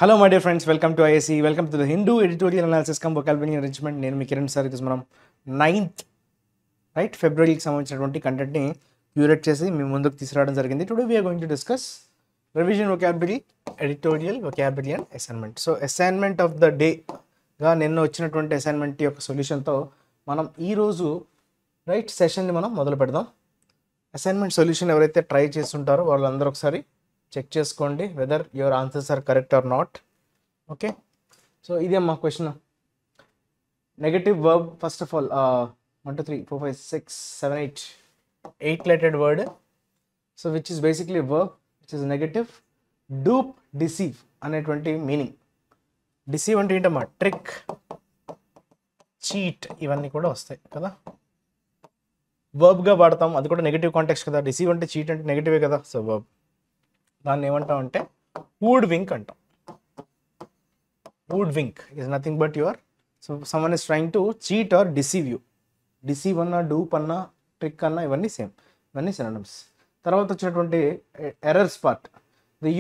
Hello, my dear friends. Welcome to IAC. Welcome to the Hindu Editorial Analysis cum Vocabulary Enrichment. నేను మీ Kiran sir. ఇది మనం 9th right ఫిబ్రవరికి సంబంధించినటువంటి కంటెంట్ని curate చేసి మీ ముందుకు తీసుకురావడం జరిగింది. Today we're going to discuss revision vocabulary, editorial vocabulary and assignment. So assignment of the డేగా నిన్న వచ్చినటువంటి అసైన్మెంట్ యొక్క సొల్యూషన్తో మనం ఈరోజు రైట్ సెషన్ని మనం మొదలు పెడదాం. అసైన్మెంట్ సొల్యూషన్ ఎవరైతే ట్రై చేస్తుంటారో వాళ్ళందరూ ఒకసారి చెక్ చేసుకోండి whether your answers are correct or not. Okay, so ఇదే మా question. Negative verb first of all 1 2 3 4 5 6 7 8 lettered word, so which is basically a verb which is negative. Dupe, deceive అనేటువంటి మీనింగ్. Deceive అంటే ఏంటమ్మా? ట్రిక్, చీట్, ఇవన్నీ కూడా వస్తాయి కదా. వర్బ్గా వాడతాం, అది కూడా నెగటివ్ కాంటెక్స్ట్ కదా. డిసీవ్ అంటే చీట్ అంటే నెగటివే కదా. సో వర్బ్ దాన్ని ఏమంటాం అంటే వూడ్ వింక్ అంటాం. Hoodwink is nothing but your, so someone is trying to cheat or deceive you. Deceive అన్నా, డూప్ అన్నా, ట్రిక్ అన్నా ఇవన్నీ సేమ్, ఇవన్నీ సినోనిమ్స్. తర్వాత వచ్చినటువంటి errors part, the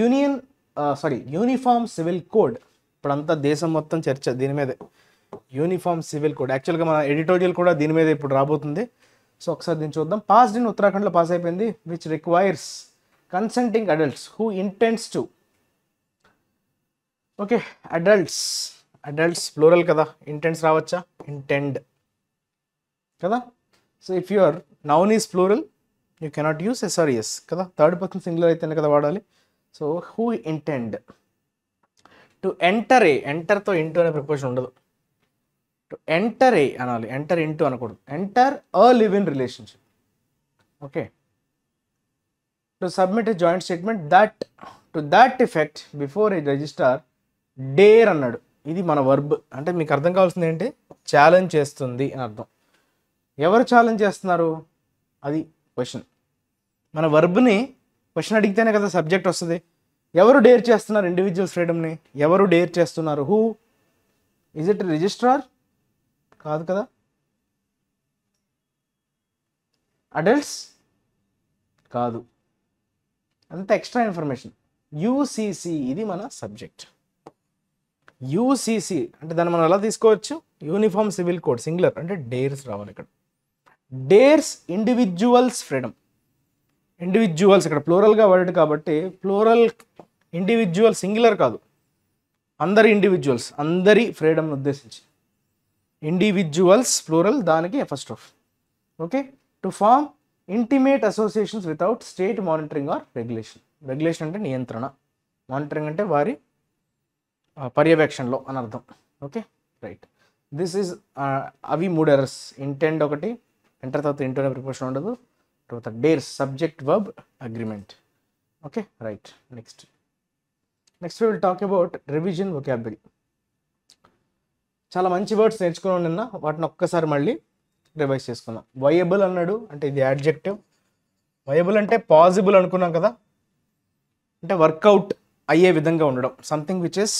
uniform civil code. ఇప్పుడంతా దేశం మొత్తం చర్చ దీని మీదే, యూనిఫామ్ సివిల్ కోడ్. యాక్చువల్గా మన ఎడిటోరియల్ కూడా దీని మీద ఇప్పుడు రాబోతుంది. సో ఒకసారి దీన్ని చూద్దాం. పాస్డ్ ఇన్ ఉత్తరాఖండ్లో పాస్ అయిపోయింది. Which requires consenting adults who intends to. Okay, adults plural కదా, ఇంటెండ్స్ రావచ్చా? ఇంటెండ్ కదా. So if your noun is plural you cannot use S or S కదా. థర్డ్ పర్సన్ సింగులర్ అయితేనే కదా వాడాలి. So who intend to enter a, ఎంటర్తో into అనే preposition ఉండదు. టు ఎంటర్ ఏ అనాలి, ఎంటర్ ఇంటూ అనకూడదు. Enter a live in relationship. Okay, to submit a joint statement that to that effect before A registrar dare అన్నాడు. ఇది మన verb. అంటే మీకు అర్థం కావాల్సింది ఏంటి? ఛాలెంజ్ చేస్తుంది అని అర్థం. ఎవరు ఛాలెంజ్ చేస్తున్నారు అది క్వశ్చన్. మన వర్బ్ని క్వశ్చన్ అడిగితేనే కదా సబ్జెక్ట్ వస్తుంది. ఎవరు డేర్ చేస్తున్నారు ఇండివిజువల్స్ ఫ్రీడమ్ని? ఎవరు డేర్ చేస్తున్నారు? హూ? Is it registrar? కాదు కదా. అడల్ట్స్? కాదు. అంత ఎక్స్ట్రా ఇన్ఫర్మేషన్. యూసీసీ, ఇది మన సబ్జెక్ట్. యూసీసీ అంటే దాన్ని మనం ఎలా తీసుకోవచ్చు? యూనిఫామ్ సివిల్ కోడ్, సింగులర్ అంటే డేర్స్ రావాలి ఇక్కడ. Dares individuals freedom. ఇండివిజువల్స్ ఇక్కడ ప్లూరల్గా వాడాడు కాబట్టి ప్లూరల్ ఇండివిజువల్, సింగులర్ కాదు. అందరి ఇండివిజువల్స్, అందరి ఫ్రీడమ్ని ఉద్దేశించి. ఇండివిజువల్స్ ప్లూరల్, దానికి first of. Okay, to form intimate associations without state monitoring or regulation. Regulation అంటే నియంత్రణ, మానిటరింగ్ అంటే వారి పర్యవేక్షణలో అని అర్థం. ఓకే రైట్, దిస్ ఈజ్ అవి 3 ఎర్రర్స్. ఇంటెండ్ ఒకటి, ఎంటర్ తర్వాత ఇంటూ అనే ప్రిపోజిషన్ ఉండదు. తర్వాత dares, subject verb agreement. Okay right, next we will talk about revision vocabulary. చాలా మంచి వర్డ్స్ నేర్చుకున్నాం నిన్న, వాటిని ఒక్కసారి మళ్ళీ రివైజ్ చేసుకుందాం. వయబుల్ అన్నాడు, అంటే ఇది యాడ్జెక్టివ్. వయబుల్ అంటే పాసిబుల్ అనుకున్నాం కదా, అంటే వర్కౌట్ అయ్యే విధంగా ఉండడం. సంథింగ్ విచ్ ఇస్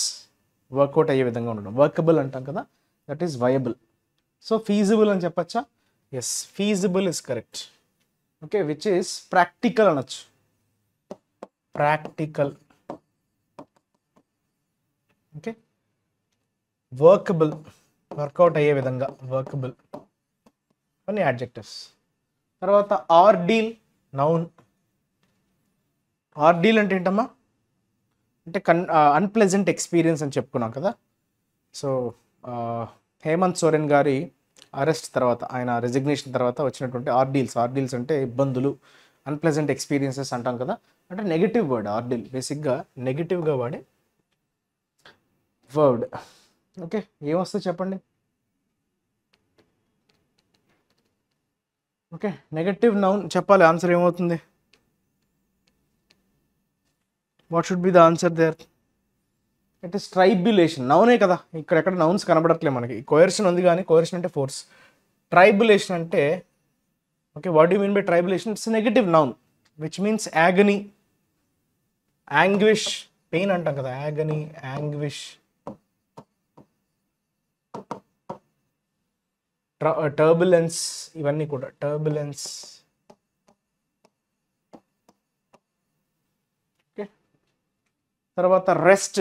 వర్కౌట్ అయ్యే విధంగా ఉండడం. వర్కబుల్ అంటాం కదా, that is viable. So feasible అని చెప్పచ్చా? Yes, feasible is correct. Okay, which is practical అనొచ్చు. ప్రాక్టికల్. ఓకే, వర్కబుల్, వర్కౌట్ అయ్యే విధంగా, వర్కబుల్ అని యాడ్జెక్టివ్స్. తర్వాత ఆర్డీల్, నౌన్. ఆర్డీల్ అంటే ఏంటమ్మా? అంటే అన్ప్లెజెంట్ ఎక్స్పీరియన్స్ అని చెప్పుకున్నాం కదా. సో హేమంత్ సోరెన్ గారి అరెస్ట్ తర్వాత, ఆయన రెసిగ్నేషన్ తర్వాత వచ్చినటువంటి ఆర్డీల్స్. ఆర్డీల్స్ అంటే ఇబ్బందులు, అన్ప్లెజెంట్ ఎక్స్పీరియన్సెస్ అంటాం కదా. అంటే నెగిటివ్ వర్డ్ ఆర్డీల్, బేసిక్గా నెగిటివ్గా వాడే వర్డ్. ఓకే, ఏమొస్తుంది చెప్పండి? ఓకే, నెగటివ్ నౌన్ చెప్పాలి. ఆన్సర్ ఏమవుతుంది? What should be the answer there? It is tribulation. నౌనే కదా, ఇక్కడెక్కడ నౌన్స్ కనబడట్లేదు మనకి. కోయర్షన్ ఉంది కానీ కోయర్షన్ అంటే ఫోర్స్. ట్రైబ్యులేషన్ అంటే, okay, what do mean by tribulation? It's negative noun which means agony, anguish, pain అంటాం కదా. యాగనీ, యాంగ్విష్, టర్బులెన్స్, ఇవన్నీ కూడా టర్బులెన్స్. ఓకే, తర్వాత రెస్ట్.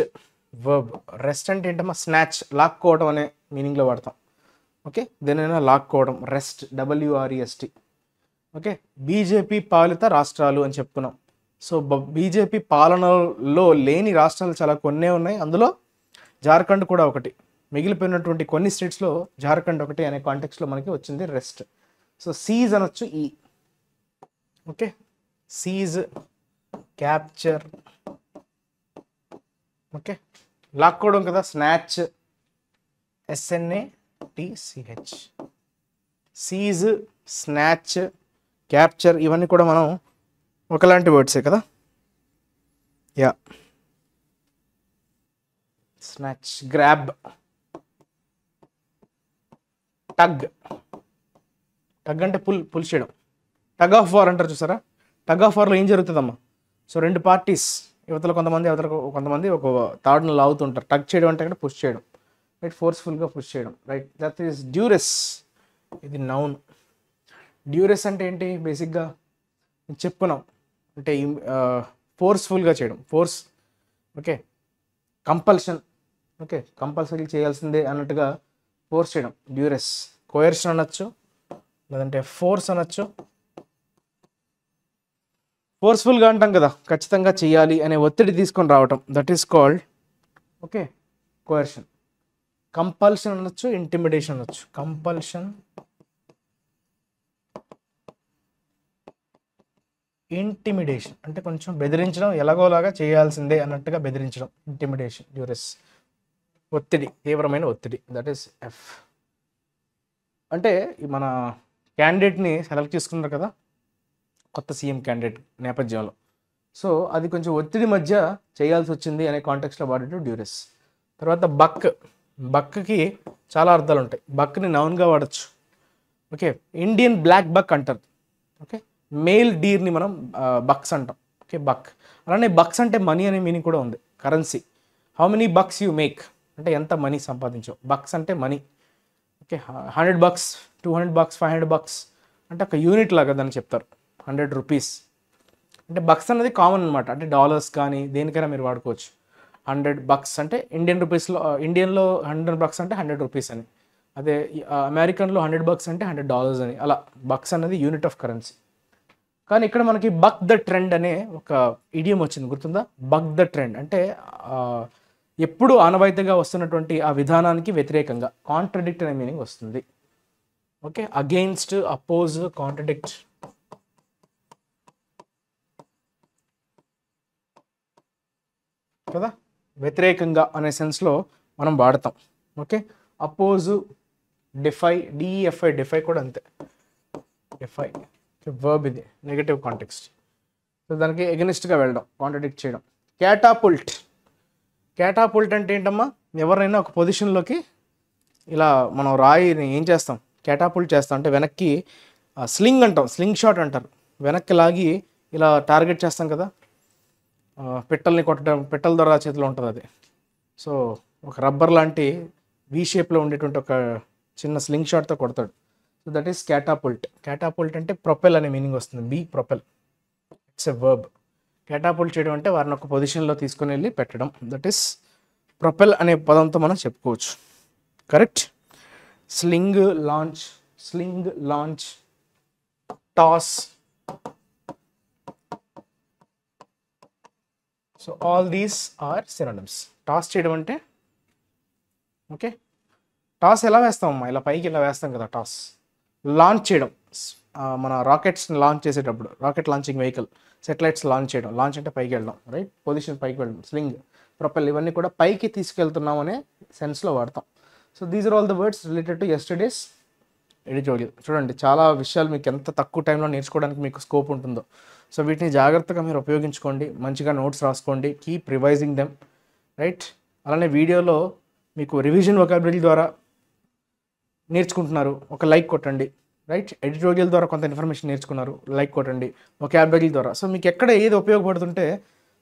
వర్బ్. రెస్ట్ అంటే ఏంటమ్మా? స్నాచ్, లాక్కోవడం అనే మీనింగ్లో వాడతాం. ఓకే, దేనైనా లాక్కోవడం, రెస్ట్, WREST. ఓకే, బీజేపీ పాలిత రాష్ట్రాలు అని చెప్పుకున్నాం. సో బీజేపీ పాలనలో లేని రాష్ట్రాలు చాలా కొన్నే ఉన్నాయి, అందులో జార్ఖండ్ కూడా ఒకటి. మిగిలిపోయినటువంటి కొన్ని స్టేట్స్లో జార్ఖండ్ ఒకటి అనే కాంటెక్స్లో మనకి వచ్చింది రెస్ట్. సో సీజ్ అనొచ్చు ఈ. Okay, seize, capture. ఓకే, లాక్కోవడం కదా, snatch, SNATCH. Seize, snatch, capture ఇవన్నీ కూడా మనం ఒకలాంటి వర్డ్సే కదా. Yeah, snatch, grab, tug. Tug అంటే పుల్ చేయడం. టగ్ ఆఫ్ వార్ అంటారు చూసారా? టగ్ ఆఫ్ వార్లో ఏం జరుగుతుందమ్మా? సో రెండు పార్టీస్, యువతలు కొంతమంది, అవతల కొంతమంది ఒక తాడును లాగుతుంటారు. టగ్ చేయడం అంటే ఇక్కడ పుష్ చేయడం, రైట్? ఫోర్స్ఫుల్గా పుష్ చేయడం, రైట్? That is duress. ఇది నౌన్. డ్యూరెస్ అంటే ఏంటి? బేసిక్గా చెప్పుకున్నాం అంటే ఫోర్స్ఫుల్గా చేయడం, force. Okay, compulsion. Okay, compulsory చేయాల్సిందే అన్నట్టుగా ఫోర్స్ చేయడం, డ్యూరెస్. కోయర్షన్ అనొచ్చు, లేదంటే ఫోర్స్ అనొచ్చు. ఫోర్స్ఫుల్గా అంటాం కదా, ఖచ్చితంగా చేయాలి అనే ఒత్తిడి తీసుకొని రావటం, that is called okay coercion. Compulsion అనొచ్చు, ఇంటిమిడేషన్ అనొచ్చు. కంపల్షన్, ఇంటిమిడేషన్ అంటే కొంచెం బెదిరించడం, ఎలాగోలాగా చేయాల్సిందే అన్నట్టుగా బెదిరించడం, ఇంటిమిడేషన్. డ్యూరెస్, ఒత్తిడి, తీవ్రమైన ఒత్తిడి, దట్ ఈస్ ఎఫ్. అంటే మన క్యాండిడేట్ని సెలెక్ట్ చేసుకున్నారు కదా, కొత్త సీఎం క్యాండిడేట్ నేపథ్యంలో. సో అది కొంచెం ఒత్తిడి మధ్య చేయాల్సి వచ్చింది అనే కాంటెక్స్లో వాడేటు డ్యూరెస్. తర్వాత బక్. బక్కి చాలా అర్థాలు ఉంటాయి. బక్ని నౌన్గా వాడచ్చు. ఓకే, ఇండియన్ బ్లాక్ బక్ అంటారు. ఓకే, మేల్ డీర్ని మనం బక్స్ అంటాం. Okay, buck. అలానే బక్స్ అంటే మనీ అనే మీనింగ్ కూడా ఉంది, currency. How many bucks you make అంటే ఎంత మనీ సంపాదించావు. బక్స్ అంటే మనీ. ఓకే, $100, $200, $500 అంటే ఒక యూనిట్ లాగా దాన్ని చెప్తారు. 100 రూపీస్ అంటే బక్స్ అనేది కామన్ అనమాట. అంటే డాలర్స్ కానీ దేనికైనా మీరు వాడుకోవచ్చు. $100 అంటే ఇండియన్ రూపీస్లో, ఇండియన్లో $100 అంటే 100 రూపీస్ అని. అదే అమెరికన్లో $100 అంటే $100 అని. అలా బక్స్ అనేది యూనిట్ ఆఫ్ కరెన్సీ. కానీ ఇక్కడ మనకి బక్ ద ట్రెండ్ అనే ఒక ఇడియం వచ్చింది, గుర్తుందా? బక్ ద ట్రెండ్ అంటే ఎప్పుడు ఆనవాయితీగా వస్తున్నటువంటి ఆ విధానానికి వ్యతిరేకంగా, కాంట్రడిక్ట్ అనే మీనింగ్ వస్తుంది. Okay, against, oppose, contradict. కదా, వ్యతిరేకంగా అనే సెన్స్లో మనం వాడతాం. Okay, oppose, defy, DFI. Defy కూడా అంతే, డిఫై వర్బ్. ఇది నెగటివ్ కాంటెక్స్ట్. సో దానికి ఎగనిస్ట్గా వెళ్ళడం, కాంట్రడిక్ట్ చేయడం. క్యాటాపుల్ట్. క్యాటాపుల్ట్ అంటే ఏంటమ్మా? ఎవరైనా ఒక పొజిషన్లోకి ఇలా మనం రాయిని ఏం చేస్తాం? క్యాటాపుల్ట్ చేస్తాం. అంటే వెనక్కి స్లింగ్ అంటాం, స్లింగ్ షాట్ అంటారు. వెనక్కి లాగి ఇలా టార్గెట్ చేస్తాం కదా, పిట్టల్ని కొట్టడం, పిట్టల ద్వారా చేతిలో ఉంటుంది అది. సో ఒక రబ్బర్ లాంటి వి షేప్లో ఉండేటువంటి ఒక చిన్న స్లింగ్ షాట్తో కొడతాడు. So that is catapult. Catapult అంటే ప్రొపెల్ అనే మీనింగ్ వస్తుంది. Be propel, it's a verb. Catapult చేయడం అంటే వారిని ఒక పొజిషన్లో తీసుకుని వెళ్ళి పెట్టడం, దట్ ఈస్ ప్రొపెల్ అనే పదంతో మనం చెప్పుకోవచ్చు. Correct. Sling, launch. Sling, launch, toss. So all these are synonyms. Toss చేయడం అంటే ఓకే, టాస్ ఎలా వేస్తామమ్మా? ఇలా పైకి ఇలా వేస్తాం కదా టాస్. లాంచ్ చేయడం, మన రాకెట్స్ని లాంచ్ చేసేటప్పుడు, rocket launching vehicle, satellites launch చేయడం. లాంచ్ అంటే పైకి వెళ్ళడం, రైట్? పొజిషన్ పైకి వెళ్ళడం. స్లింగ్, ప్రొపెల్ ఇవన్నీ కూడా పైకి తీసుకెళ్తున్నాం అనే సెన్స్లో వాడతాం. So these are all the words related to yesterday's editorial. చూడండి, చాలా విషయాలు మీకు ఎంత తక్కువ టైంలో నేర్చుకోవడానికి మీకు స్కోప్ ఉంటుందో. సో వీటిని జాగ్రత్తగా మీరు ఉపయోగించుకోండి, మంచిగా నోట్స్ రాసుకోండి, కీప్ రివైజింగ్ దెమ్, రైట్? అలానే వీడియోలో మీకు రివిజన్ వొకాబులరీ ద్వారా నేర్చుకుంటున్నారు, ఒక లైక్ కొట్టండి, రైట్? ఎడిటోరియల్ ద్వారా కొంత ఇన్ఫర్మేషన్ నేర్చుకున్నారు, లైక్ కొట్టండి. వొకాబులరీ ద్వారా సో మీకు ఎక్కడ ఏది ఉపయోగపడుతుంటే,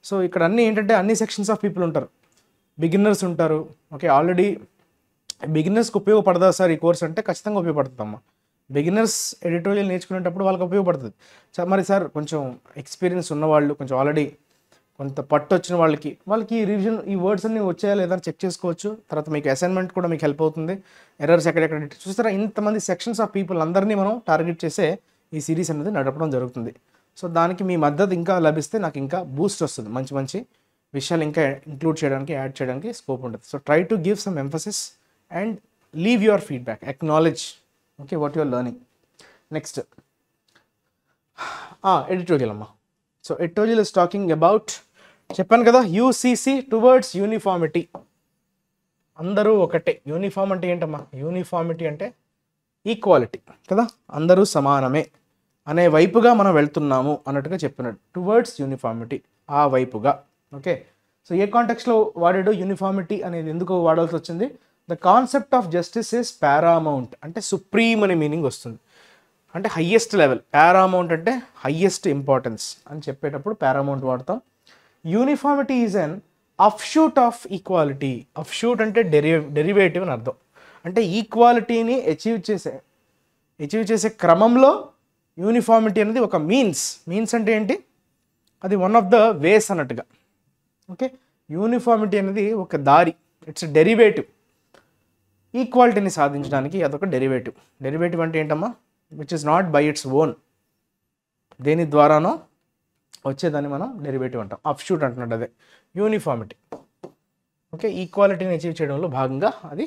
సో ఇక్కడ అన్నీ ఏంటంటే అన్ని సెక్షన్స్ ఆఫ్ పీపుల్ ఉంటారు. బిగినర్స్ ఉంటారు. ఓకే, ఆల్రెడీ బిగినర్స్కి ఉపయోగపడదా సార్ ఈ కోర్స్ అంటే ఖచ్చితంగా ఉపయోగపడుతుందమ్మా. బిగినర్స్ ఎడిటోరియల్ నేర్చుకునేటప్పుడు వాళ్ళకి ఉపయోగపడుతుంది. మరి సార్ కొంచెం ఎక్స్పీరియన్స్ ఉన్నవాళ్ళు, కొంచెం ఆల్రెడీ కొంత పట్టు వచ్చిన వాళ్ళకి ఈ రివిజన్ ఈ వర్డ్స్ అన్ని వచ్చాయా లేదా అని చెక్ చేసుకోవచ్చు. తర్వాత మీకు అసైన్మెంట్ కూడా మీకు హెల్ప్ అవుతుంది. ఎర్రర్స్ ఎక్కడెక్కడ చూస్తారా, ఇంతమంది సెక్షన్స్ ఆఫ్ పీపుల్ అందరినీ మనం టార్గెట్ చేసే ఈ సిరీస్ అనేది నడపడం జరుగుతుంది. సో దానికి మీ మద్దతు ఇంకా లభిస్తే నాకు ఇంకా బూస్ట్ వస్తుంది, మంచి మంచి విషయాలు ఇంకా ఇంక్లూడ్ చేయడానికి, యాడ్ చేయడానికి స్కోప్ ఉంటుంది. So try to give some emphasis and leave your feedback, acknowledge okay what you are learning. Next editorial అమ్మా. So editorial is talking about, చెప్పాను కదా, యూసీసీ టువర్డ్స్ యూనిఫార్మిటీ. అందరూ ఒకటే. యూనిఫామ్ అంటే ఏంటమ్మా? యూనిఫార్మిటీ అంటే ఈక్వాలిటీ కదా, అందరూ సమానమే అనే వైపుగా మనం వెళ్తున్నాము అన్నట్టుగా చెప్పినాడు. టువర్డ్స్ యూనిఫార్మిటీ, ఆ వైపుగా. ఓకే, సో ఏ కాంటెక్స్లో వాడాడు యూనిఫార్మిటీ అనేది, ఎందుకు వాడాల్సి వచ్చింది? The concept of justice is paramount, అంటే సుప్రీం అనే మీనింగ్ వస్తుంది, అంటే హయ్యెస్ట్ లెవెల్. పారామౌంట్ అంటే హయ్యెస్ట్ ఇంపార్టెన్స్ అని చెప్పేటప్పుడు పారామౌంట్ వాడతాం. Uniformity is an offshoot of equality. Offshoot అంటే డెరివేటివ్ అని అర్థం. అంటే ఈక్వాలిటీని అచీవ్ చేసే క్రమంలో యూనిఫార్మిటీ అనేది ఒక మీన్స్ అంటే ఏంటి? అది వన్ ఆఫ్ ద వేస్ అన్నట్టుగా. ఓకే, యూనిఫార్మిటీ అనేది ఒక దారి, ఇట్స్ డెరివేటివ్. ఈక్వాలిటీని సాధించడానికి అదొక డెరివేటివ్. డెరివేటివ్ అంటే ఏంటమ్మా? Which is not by its own, దేని ద్వారానో వచ్చేదాన్ని మనం డెరివేటివ్ అంటాం. అఫ్షూట్ అంటున్నాడు, అదే యూనిఫార్మిటీ. ఓకే, ఈక్వాలిటీని అచీవ్ చేయడంలో భాగంగా అది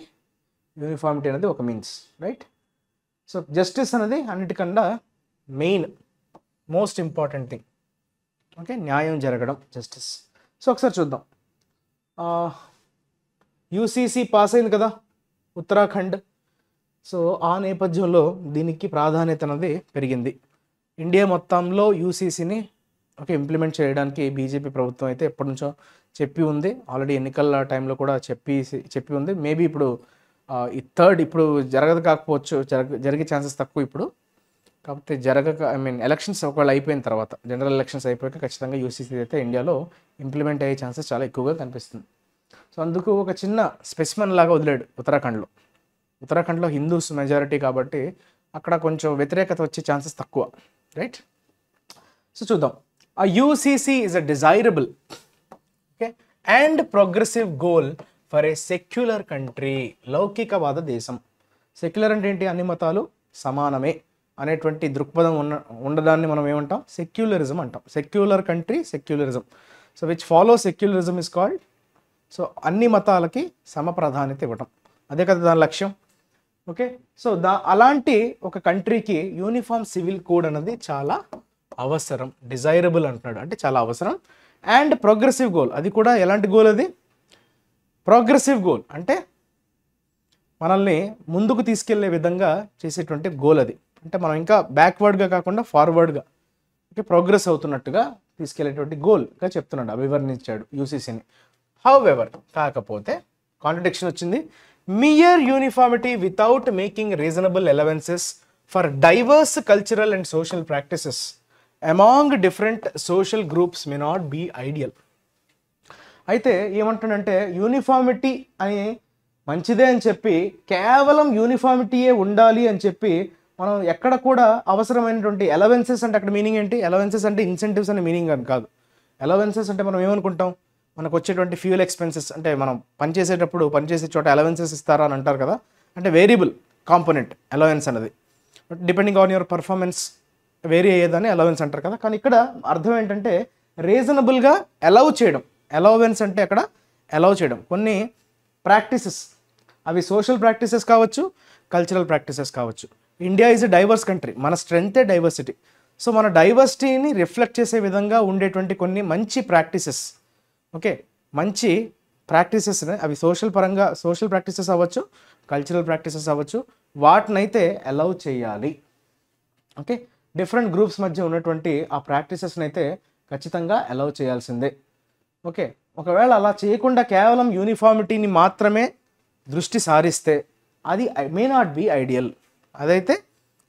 యూనిఫార్మిటీ అనేది ఒక మీన్స్, రైట్? సో జస్టిస్ అనేది అన్నిటికన్నా main, most important thing. Okay, న్యాయం జరగడం, జస్టిస్. సో ఒకసారి చూద్దాం. యూసీసీ పాస్ అయింది కదా ఉత్తరాఖండ్. సో ఆ నేపథ్యంలో దీనికి ప్రాధాన్యత అనేది పెరిగింది. ఇండియా మొత్తంలో యూసీసీని ఇంప్లిమెంట్ చేయడానికి బీజేపీ ప్రభుత్వం అయితే ఎప్పటి నుంచో చెప్పి ఉంది. ఆల్రెడీ ఎన్నికల టైంలో కూడా చెప్పి ఉంది. మేబీ ఇప్పుడు ఈ థర్డ్ ఇప్పుడు జరగదు కాకపోవచ్చు, జరిగే ఛాన్సెస్ తక్కువ ఇప్పుడు. కాకపోతే ఎలక్షన్స్ ఒకవేళ అయిపోయిన తర్వాత, జనరల్ ఎలక్షన్స్ అయిపోయాక ఖచ్చితంగా యూసీసీ అయితే ఇండియాలో ఇంప్లిమెంట్ అయ్యే ఛాన్సెస్ చాలా ఎక్కువగా కనిపిస్తుంది. సో అందుకు ఒక చిన్న స్పెసిమన్ లాగా వదిలేడు ఉత్తరాఖండ్లో హిందూస్ మెజారిటీ కాబట్టి అక్కడ కొంచెం వ్యతిరేకత వచ్చే ఛాన్సెస్ తక్కువ, రైట్? సో చూద్దాం. A UCC is a desirable, okay, and progressive goal for a secular country. లౌకికవాద దేశం. సెక్యులర్ అంటే ఏంటి? అన్ని మతాలు సమానమే అనేటువంటి దృక్పథం ఉండడాన్ని మనం ఏమంటాం? సెక్యులరిజం అంటాం. Secular country, secularism. So which follow secularism is called. So అన్ని మతాలకి సమ ప్రాధాన్యత ఇవ్వటం, అదే కదా దాని లక్ష్యం. ఓకే, సో అలాంటి ఒక కంట్రీకి యూనిఫామ్ సివిల్ కోడ్ అనేది చాలా అవసరం. డిజైరబుల్ అంటున్నాడు, అంటే చాలా అవసరం. అండ్ ప్రోగ్రెసివ్ గోల్, అది కూడా ఎలాంటి గోల్? అది ప్రోగ్రెసివ్ గోల్ అంటే మనల్ని ముందుకు తీసుకెళ్లే విధంగా చేసేటువంటి గోల్ అది. అంటే మనం ఇంకా బ్యాక్వర్డ్గా కాకుండా ఫార్వర్డ్గా ప్రోగ్రెస్ అవుతున్నట్టుగా తీసుకెళ్లేటువంటి గోల్గా చెప్తున్నాడు, వివరించాడు యూసీసీని. హౌఎవర్, కాకపోతే కాంట్రడిక్షన్ వచ్చింది. Mere uniformity without making reasonable allowances for diverse cultural and social practices among different social groups may not be ideal. అయితే ఏమంటాడంటే యూనిఫార్మిటీ అని మంచిదే అని చెప్పి, కేవలం యూనిఫార్మిటీయే ఉండాలి అని చెప్పి మనం ఎక్కడ కూడా అవసరమైనటువంటి అలవెన్సెస్, అంటే అక్కడ మీనింగ్ ఏంటి? అలవెన్సెస్ అంటే ఇన్సెంటివ్స్ అనే మీనింగ్ అని కాదు. అలవెన్సెస్ అంటే మనం ఏమనుకుంటాం? మనకు వచ్చేటువంటి ఫ్యూయల్ ఎక్స్పెన్సెస్, అంటే మనం పనిచేసేటప్పుడు పనిచేసే చోట అలవెన్సెస్ ఇస్తారా అని అంటారు కదా, అంటే వేరియబుల్ కాంపోనెంట్ అలవెన్స్ అనేది, depending on your performance vary అయ్యేదని అలవెన్స్ అంటారు కదా. కానీ ఇక్కడ అర్థం ఏంటంటే రీజనబుల్గా అలౌ చేయడం. అలౌవెన్స్ అంటే అక్కడ అలౌ చేయడం. కొన్ని ప్రాక్టీసెస్, అవి సోషల్ ప్రాక్టీసెస్ కావచ్చు, కల్చరల్ ప్రాక్టీసెస్ కావచ్చు. India is a divorce country, మన స్ట్రెంగ్తే డైవర్సిటీ. సో మన డైవర్సిటీని రిఫ్లెక్ట్ చేసే విధంగా ఉండేటువంటి కొన్ని మంచి ప్రాక్టీసెస్, ఓకే, మంచి ప్రాక్టీసెస్, అవి సోషల్ ప్రాక్టీసెస్ అవ్వచ్చు, కల్చరల్ ప్రాక్టీసెస్ అవ్వచ్చు, వాటినైతే అలౌ చేయాలి. ఓకే, డిఫరెంట్ గ్రూప్స్ మధ్య ఉన్నటువంటి ఆ ప్రాక్టీసెస్ని అయితే ఖచ్చితంగా అలౌ చేయాల్సిందే. ఓకే, ఒకవేళ అలా చేయకుండా కేవలం యూనిఫార్మిటీని మాత్రమే దృష్టి సారిస్తే అది మే నాట్ బీ ఐడియల్. అదైతే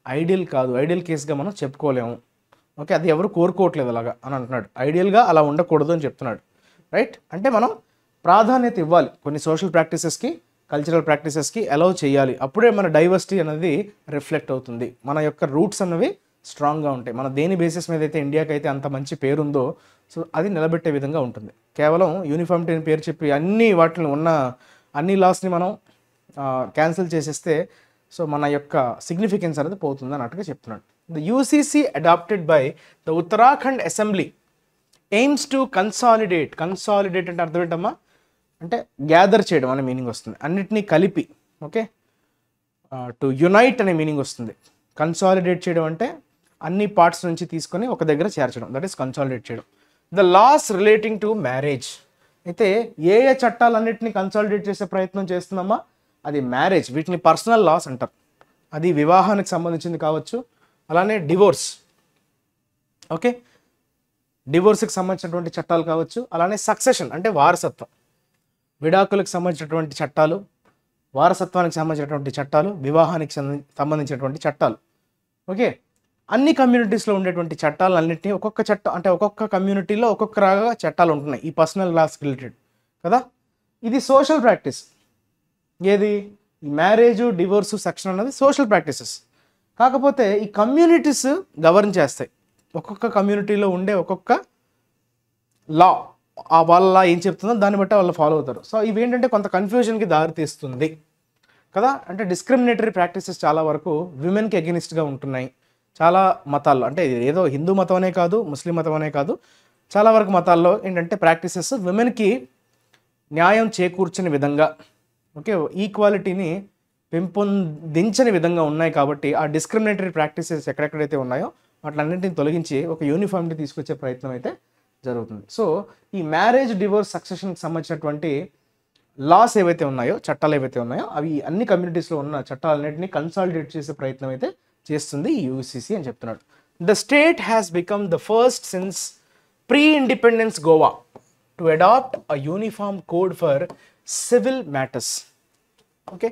ఐడియల్ కాదు, ఐడియల్ కేసుగా మనం చెప్పుకోలేము. ఓకే, అది ఎవరు కోరుకోవట్లేదు అలాగా అని అంటున్నాడు. ఐడియల్గా అలా ఉండకూడదు అని చెప్తున్నాడు, రైట్? అంటే మనం ప్రాధాన్యత ఇవ్వాలి కొన్ని సోషల్ ప్రాక్టీసెస్కి, కల్చరల్ ప్రాక్టీసెస్కి అలౌ చేయాలి. అప్పుడే మన డైవర్సిటీ అనేది రిఫ్లెక్ట్ అవుతుంది, మన యొక్క రూట్స్ అన్నవి స్ట్రాంగ్గా ఉంటాయి. మన దేని బేసిస్ మీద అయితే ఇండియాకి అయితే అంత మంచి పేరుందో సో అది నిలబెట్టే విధంగా ఉంటుంది. కేవలం యూనిఫామిటీ అని పేరు చెప్పి అన్ని వాటిని ఉన్న అన్ని లాస్ని మనం క్యాన్సిల్ చేసేస్తే సో మన యొక్క సిగ్నిఫికెన్స్ అనేది పోతుంది అన్నట్టుగా చెప్తున్నాడు. The UCC adopted by the Uttarakhand assembly aims to consolidate అంటే అర్థం ఏంటమ్మా అంటే గ్యాదర్ చేయడం అనే మీనింగ్ వస్తుంది, అన్నిటినీ కలిపి. ఓకే, టు యునైట్ అనే మీనింగ్ వస్తుంది. కన్సాలిడేట్ చేయడం అంటే అన్ని పార్ట్స్ నుంచి తీసుకొని ఒక దగ్గర చేర్చడం, దట్ ఈస్ కన్సాలిడేట్ చేయడం. The laws relating to marriage, అయితే ఏ చట్టాలన్నింటినీ కన్సాలిడేట్ చేసే ప్రయత్నం చేస్తున్నామా అది మ్యారేజ్, వీటిని పర్సనల్ లాస్ అంటారు. అది వివాహానికి సంబంధించింది కావచ్చు, అలానే డివోర్స్. ఓకే, డివోర్స్కి సంబంధించినటువంటి చట్టాలు కావచ్చు, అలానే సక్సెషన్ అంటే వారసత్వం, విడాకులకు సంబంధించినటువంటి చట్టాలు, వారసత్వానికి సంబంధించినటువంటి చట్టాలు, వివాహానికి సంబంధించినటువంటి చట్టాలు. ఓకే, అన్ని కమ్యూనిటీస్లో ఉండేటువంటి చట్టాలన్నింటినీ ఒక్కొక్క చట్టం అంటే ఒక్కొక్క కమ్యూనిటీలో ఒక్కొక్క రకంగా చట్టాలు ఉంటున్నాయి ఈ పర్సనల్ లాస్ రిలేటెడ్ కదా. ఇది సోషల్ ప్రాక్టీస్. ఏది ఈ మ్యారేజ్, డివోర్సు, సక్సెషన్ అన్నది సోషల్ ప్రాక్టీసెస్. కాకపోతే ఈ కమ్యూనిటీస్ గవర్న్ చేస్తాయి. ఒక్కొక్క కమ్యూనిటీలో ఉండే ఒక్కొక్క లా, ఆ వాళ్ళ ఏం చెప్తుందో దాన్ని బట్టి వాళ్ళు ఫాలో అవుతారు. సో ఇవేంటంటే కొంత కన్ఫ్యూజన్కి దారితీస్తుంది కదా. అంటే డిస్క్రిమినేటరీ ప్రాక్టీసెస్ చాలా వరకు విమెన్కి అగెనిస్ట్గా ఉంటున్నాయి చాలా మతాల్లో. అంటే ఏదో హిందూ మతం అనే కాదు, ముస్లిం మతం అనే కాదు, చాలా వరకు మతాల్లో ఏంటంటే ప్రాక్టీసెస్ విమెన్కి న్యాయం చేకూర్చని విధంగా, ఓకే, ఈక్వాలిటీని పెంపొందించని విధంగా ఉన్నాయి. కాబట్టి ఆ డిస్క్రిమినేటరీ ప్రాక్టీసెస్ ఎక్కడెక్కడైతే ఉన్నాయో వాటిలన్నింటినీ తొలగించి ఒక యూనిఫామిటీ తీసుకొచ్చే ప్రయత్నం అయితే జరుగుతుంది. సో ఈ మ్యారేజ్, డివోర్స్, సక్సెషన్కి సంబంధించినటువంటి లాస్ ఏవైతే ఉన్నాయో, చట్టాలు ఏవైతే ఉన్నాయో అవి అన్ని కమ్యూనిటీస్లో ఉన్న చట్టాలన్నింటినీ కన్సాలిడేట్ చేసే ప్రయత్నం అయితే చేస్తుంది ఈ యూసీసీ అని చెప్తున్నాడు. The state has become the first since pre independence Goa to adopt a uniform code for civil matters. Okay,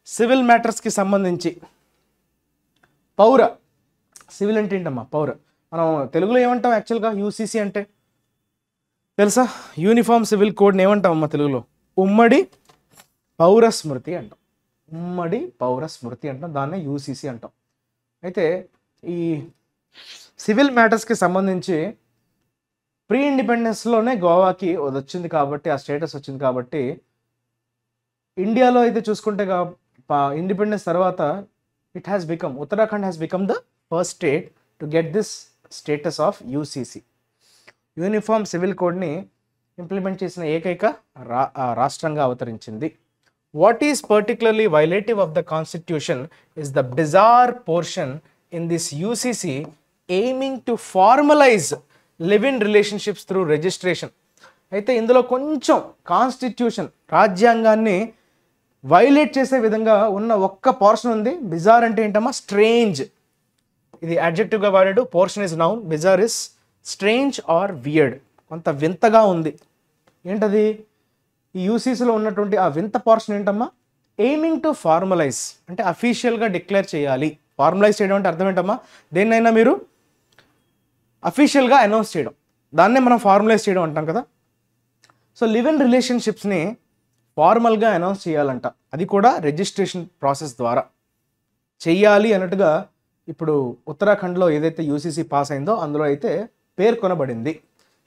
civil మ్యాటర్స్కి సంబంధించి పౌర, సివిల్ అంటే ఏంటమ్మా పౌర, మనం తెలుగులో ఏమంటాం యాక్చువల్గా యూసీసీ అంటే తెలుసా? యూనిఫామ్ సివిల్ కోడ్ని ఏమంటాం అమ్మా తెలుగులో? ఉమ్మడి పౌర స్మృతి అంటాం. ఉమ్మడి పౌర స్మృతి అంటాం, దాన్నే యూసీసీ అంటాం. అయితే ఈ సివిల్ మ్యాటర్స్కి సంబంధించి ప్రీ ఇండిపెండెన్స్లోనే గోవాకి వచ్చింది కాబట్టి, ఆ స్టేటస్ వచ్చింది కాబట్టి, ఇండియాలో అయితే చూసుకుంటే ఇండిపెండెన్స్ తర్వాత Uttarakhand has become the first state to get this status of UCC. Uniform civil కోడ్ని ఇంప్లిమెంట్ చేసిన ఏకైక రాష్ట్రంగా అవతరించింది. What is particularly violative of the constitution is the bizarre portion in this UCC aiming to formalise live in relationships through registration. అయితే ఇందులో కొంచెం constitution, రాజ్యాంగాన్ని violate చేసే విధంగా ఉన్న ఒక్క పోర్షన్ ఉంది. బిజార్ అంటే ఏంటమ్మా? స్ట్రేంజ్. ఇది అడ్జెక్టివ్గా వాడాడు. Portion is noun, bizarre is strange or weird. కొంత వింతగా ఉంది. ఏంటది? ఈ యూసీసీలో ఉన్నటువంటి ఆ వింత పోర్షన్ ఏంటమ్మా? ఎయిమింగ్ టు ఫార్మలైజ్ అంటే అఫీషియల్గా డిక్లేర్ చేయాలి. ఫార్మలైజ్ చేయడం అంటే అర్థం ఏంటమ్మా? దేన్నైనా మీరు అఫీషియల్గా అనౌన్స్ చేయడం, దాన్నే మనం ఫార్మలైజ్ చేయడం అంటాం కదా. సో లివ్ ఇన్ రిలేషన్షిప్స్ని ఫార్మల్గా అనౌన్స్ చేయాలంట, అది కూడా రిజిస్ట్రేషన్ ప్రాసెస్ ద్వారా చెయ్యాలి అన్నట్టుగా ఇప్పుడు ఉత్తరాఖండ్లో ఏదైతే యూసీసీ పాస్ అయిందో అందులో అయితే పేర్కొనబడింది.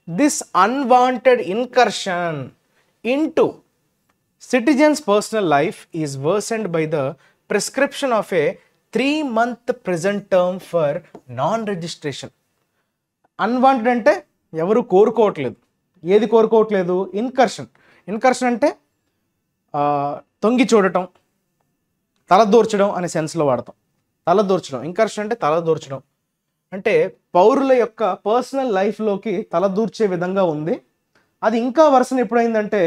This unwanted incursion into citizens' personal life is worsened by the prescription of a 3-month prison term for non-registration. Unwanted అంటే ఎవరు కోరుకోవట్లేదు. ఏది కోరుకోవట్లేదు? ఇన్కర్షన్. ఇన్కర్షన్ అంటే తొంగి చూడటం, తలదూర్చడం అనే సెన్స్లో వాడతాం. తలదూర్చడం, ఇన్కర్షన్ అంటే తలదూర్చడం అంటే పౌరుల యొక్క పర్సనల్ లైఫ్లోకి తలదూర్చే విధంగా ఉంది. అది ఇంకా వర్షన్ ఎప్పుడైందంటే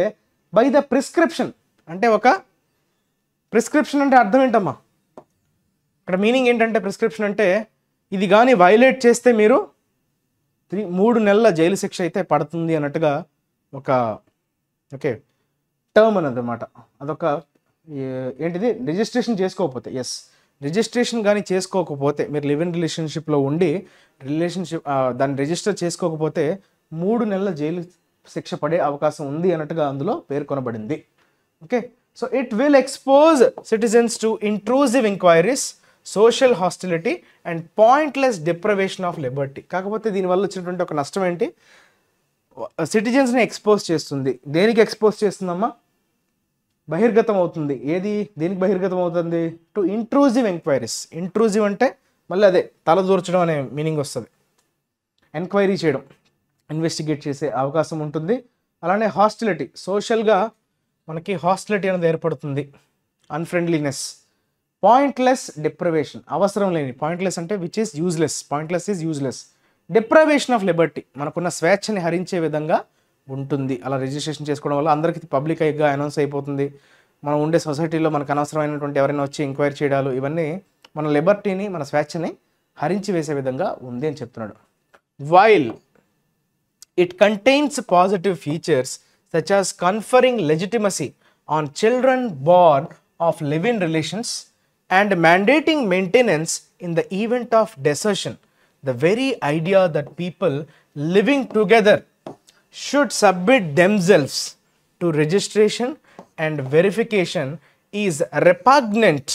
బై ద ప్రిస్క్రిప్షన్. అంటే ఒక ప్రిస్క్రిప్షన్ అంటే అర్థం ఏంటమ్మా? ఇక్కడ మీనింగ్ ఏంటంటే ప్రిస్క్రిప్షన్ అంటే ఇది కానీ వైలేట్ చేస్తే మీరు 3 నెలల జైలు శిక్ష అయితే పడుతుంది అన్నట్టుగా ఒక టర్మ్ అన్నమాట. అదొక ఏంటిది? రిజిస్ట్రేషన్ చేసుకోకపోతే, రిజిస్ట్రేషన్ కానీ చేసుకోకపోతే, మీరు లివ్ ఇన్ రిలేషన్షిప్లో ఉండి దాన్ని రిజిస్టర్ చేసుకోకపోతే 3 నెలల జైలు శిక్ష పడే అవకాశం ఉంది అన్నట్టుగా అందులో పేర్కొనబడింది. Okay, so it will expose citizens to intrusive enquiries. Social hostility and pointless deprivation of Liberty. కాకపోతే దీనివల్ల వచ్చినటువంటి ఒక నష్టం ఏంటి, సిటిజన్స్ని ఎక్స్పోజ్ చేస్తుంది. దేనికి ఎక్స్పోజ్ చేస్తుందమ్మా, బహిర్గతం అవుతుంది. ఏది దేనికి బహిర్గతం అవుతుంది, టు ఇంట్రూజివ్ ఎంక్వైరీస్. ఇంట్రూజివ్ అంటే మళ్ళీ అదే తలదూర్చడం అనే మీనింగ్ వస్తుంది. ఎంక్వైరీ చేయడం, ఇన్వెస్టిగేట్ చేసే అవకాశం ఉంటుంది. అలానే హాస్టిలిటీ, సోషల్గా మనకి హాస్టిలిటీ అనేది ఏర్పడుతుంది, అన్ఫ్రెండ్లీనెస్. పాయింట్లెస్ డిప్రవేషన్, అవసరం లేని, పాయింట్లెస్ అంటే which is useless, pointless is useless. Deprivation of Liberty, మనకున్న స్వేచ్ఛని హరించే విధంగా ఉంటుంది. అలా రిజిస్ట్రేషన్ చేసుకోవడం వల్ల అందరికీ పబ్లిక్గా అనౌన్స్ అయిపోతుంది. మనం ఉండే సొసైటీలో మనకు అనవసరమైనటువంటి ఎవరైనా వచ్చి ఎంక్వైరీ చేయడాలు, ఇవన్నీ మన లిబర్టీని, మన స్వేచ్ఛని హరించి వేసే విధంగా ఉంది అని చెప్తున్నాడు. While it contains positive features such as conferring legitimacy on children born of live-in relations and mandating maintenance in the event of desertion. The very idea that people living together should submit themselves to registration and verification is repugnant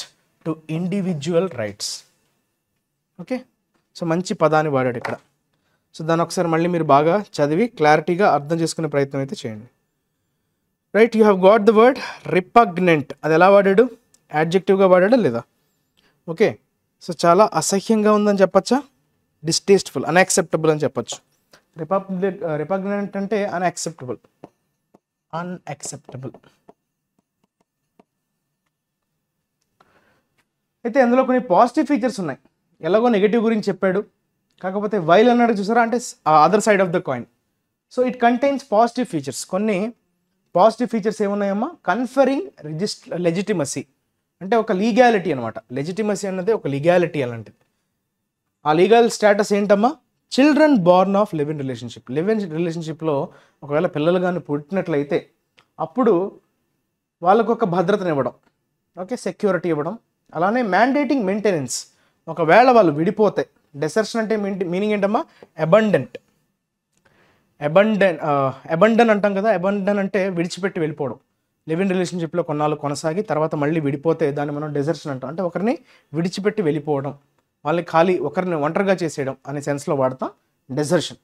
to individual rights. Okay, so manchi padani vaadadu ikkada. So దాన్ని ఒకసారి మళ్ళీ మీరు బాగా చదివి క్లారిటీగా అర్థం చేసుకునే ప్రయత్నం అయితే చేయండి. Right, you have got the word repugnant. అది ఎలా వాడాడు, యాడ్జెక్టివ్గా వాడాడా లేదా? ఓకే, సో చాలా అసహ్యంగా ఉందని చెప్పచ్చా, డిస్టేస్ట్ఫుల్, అన్యాక్సెప్టబుల్ అని చెప్పచ్చు. రిపగ్నెంట్ అంటే అన్యాక్సెప్టబుల్. అయితే అందులో కొన్ని పాజిటివ్ ఫీచర్స్ ఉన్నాయి. ఎలాగో నెగిటివ్ గురించి చెప్పాడు, కాకపోతే వైల్ అన్నాడు చూసారా, అంటే other side of the coin. So it contains positive features. కొన్ని పాజిటివ్ ఫీచర్స్ ఏమున్నాయమ్మా, కన్ఫరింగ్ లెజిటిమసీ అంటే ఒక లీగాలిటీ అనమాట. లెజిటిమసీ అన్నది ఒక లీగాలిటీ అలాంటిది. ఆ లీగల్ స్టేటస్ ఏంటమ్మా, children born of live in relationship. Live in రిలేషన్షిప్లో ఒకవేళ పిల్లలు కానీ పుట్టినట్లయితే అప్పుడు వాళ్ళకు ఒక భద్రతనివ్వడం, ఓకే, సెక్యూరిటీ ఇవ్వడం. అలానే మ్యాండేటింగ్ మెయింటెనెన్స్, ఒకవేళ వాళ్ళు విడిపోతే. డెసర్షన్ అంటే మీనింగ్ ఏంటమ్మా, అబండన్ అంటాం కదా. అబండన్ అంటే విడిచిపెట్టి వెళ్ళిపోవడం. లివ్ ఇన్ రిలేషన్షిప్లో కొన్నాళ్ళు కొనసాగి తర్వాత మళ్ళీ విడిపోతే దాన్ని మనం డెసర్షన్ అంటాం. అంటే ఒకరిని విడిచిపెట్టి వెళ్ళిపోవడం, వాళ్ళని ఖాళీ, ఒకరిని ఒంటరిగా చేసేయడం అనే సెన్స్లో వాడతాం desertion.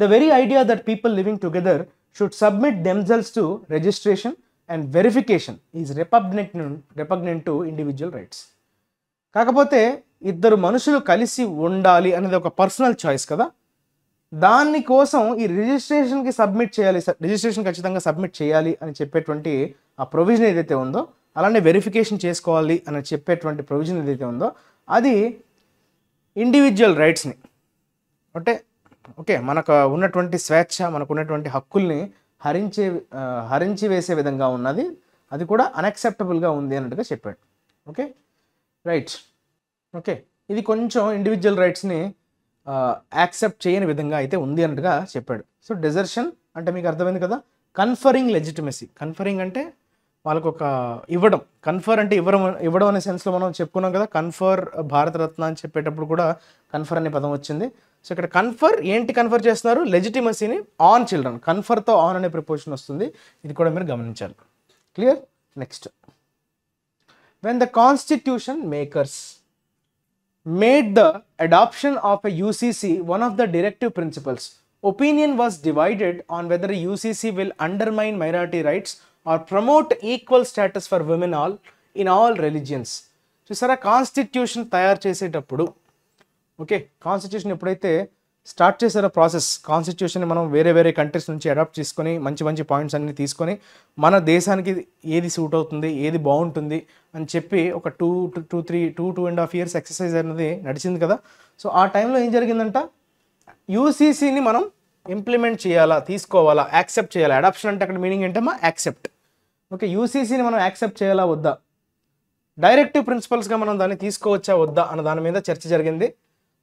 The very idea that people living together should submit themselves to registration and verification is repugnant to individual rights. కాకపోతే ఇద్దరు మనుషులు కలిసి ఉండాలి అనేది ఒక పర్సనల్ చాయిస్ కదా, దానికోసం ఈ రిజిస్ట్రేషన్కి సబ్మిట్ చేయాలి, రిజిస్ట్రేషన్ ఖచ్చితంగా సబ్మిట్ చేయాలి అని చెప్పేటువంటి ఆ ప్రొవిజన్ ఏదైతే ఉందో, అలానే వెరిఫికేషన్ చేసుకోవాలి అని చెప్పేటువంటి ప్రొవిజన్ ఏదైతే ఉందో, అది ఇండివిజువల్ రైట్స్ని అంటే ఓకే మనకు ఉన్నటువంటి స్వేచ్ఛ, మనకు ఉన్నటువంటి హక్కుల్ని హరించి వేసే విధంగా ఉన్నది. అది కూడా అన్యాక్సెప్టబుల్గా ఉంది అన్నట్టుగా చెప్పాడు. Okay right. ఓకే, ఇది కొంచెం ఇండివిజువల్ రైట్స్ని యాక్సెప్ట్ చేయని విధంగా అయితే ఉంది అన్నట్టుగా చెప్పాడు. సో డెజర్షన్ అంటే మీకు అర్థమైంది కదా. కన్ఫరింగ్ లెజిటిమసీ, కన్ఫరింగ్ అంటే వాళ్ళకు ఒక ఇవ్వడం. కన్ఫర్ అంటే ఇవ్వడం అనే సెన్స్లో మనం చెప్పుకున్నాం కదా. కన్ఫర్ భారతరత్న అని చెప్పేటప్పుడు కూడా కన్ఫర్ అనే పదం వచ్చింది. సో ఇక్కడ కన్ఫర్ ఏంటి, కన్ఫర్ చేస్తున్నారు లెజిటిమసీని ఆన్ చిల్డ్రన్. కన్ఫర్తో ఆన్ అనే ప్రిపోజిషన్ వస్తుంది, ఇది కూడా మీరు గమనించాలి. Clear. Next, when the constitution makers made the adoption of a UCC one of the directive principles, opinion was divided on whether a UCC will undermine minority rights or promote equal status for women in all religions. చూసారా, constitution తయారు చేసేటప్పుడు, okay, constitution ఎప్పుడైతే start చేశారో process, కాన్స్టిట్యూషన్ని మనం వేరే వేరే countries నుంచి adapt చేసుకొని మంచి మంచి పాయింట్స్ అన్ని తీసుకొని మన దేశానికి ఏది సూట్ అవుతుంది, ఏది బాగుంటుంది అని చెప్పి ఒక 2.5 years ఎక్సర్సైజ్ అనేది నడిచింది కదా. సో ఆ టైంలో ఏం జరిగిందంట, యూసీసీని మనం ఇంప్లిమెంట్ చేయాలా, తీసుకోవాలా, యాక్సెప్ట్ చేయాలా. అడాప్షన్ అంటే అక్కడ మీనింగ్ ఏంటమ్మా, యాక్సెప్ట్. ఓకే, యూసీసీని మనం యాక్సెప్ట్ చేయాలా వద్దా, డైరెక్టివ్ ప్రిన్సిపల్స్గా మనం దాన్ని తీసుకోవచ్చా వద్దా అన్న దాని మీద చర్చ జరిగింది.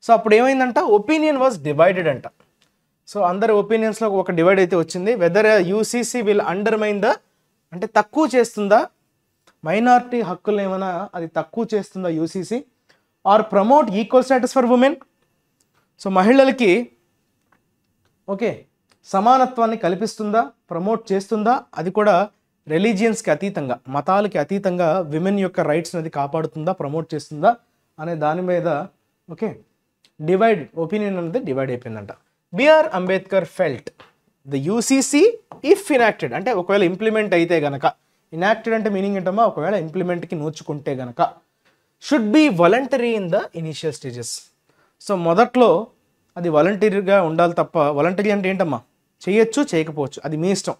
సో అప్పుడు ఏమైందంట, ఒపీనియన్ వాజ్ డివైడెడ్ అంట. సో అందరి ఒపీనియన్స్లో ఒక డివైడ్ అయితే వచ్చింది. Whether UCC will undermine the అంటే తక్కువ చేస్తుందా, మైనారిటీ హక్కులు ఏమైనా అది తక్కువ చేస్తుందా UCC, or promote equal status for women. So మహిళలకి ఓకే సమానత్వాన్ని కల్పిస్తుందా, ప్రమోట్ చేస్తుందా, అది కూడా రిలీజియన్స్కి అతీతంగా, మతాలకి అతీతంగా విమెన్ యొక్క రైట్స్ అనేది కాపాడుతుందా, ప్రమోట్ చేస్తుందా అనే దాని మీద ఓకే ఒపీనియన్ అనేది డివైడ్ అయిపోయిందంట. BR Ambedkar felt the UCC if enacted, అంటే ఒకవేళ ఇంప్లిమెంట్ అయితే గనక, ఇనాక్టెడ్ అంటే మీనింగ్ ఏంటమ్మా, ఒకవేళ ఇంప్లిమెంట్కి నోచుకుంటే గనక, should be voluntary in the initial stages. So మొదట్లో అది వాలంటరీగా ఉండాలి తప్ప, వాలంటరీ అంటే ఏంటమ్మా, చేయొచ్చు చేయకపోవచ్చు, అది మీ ఇష్టం,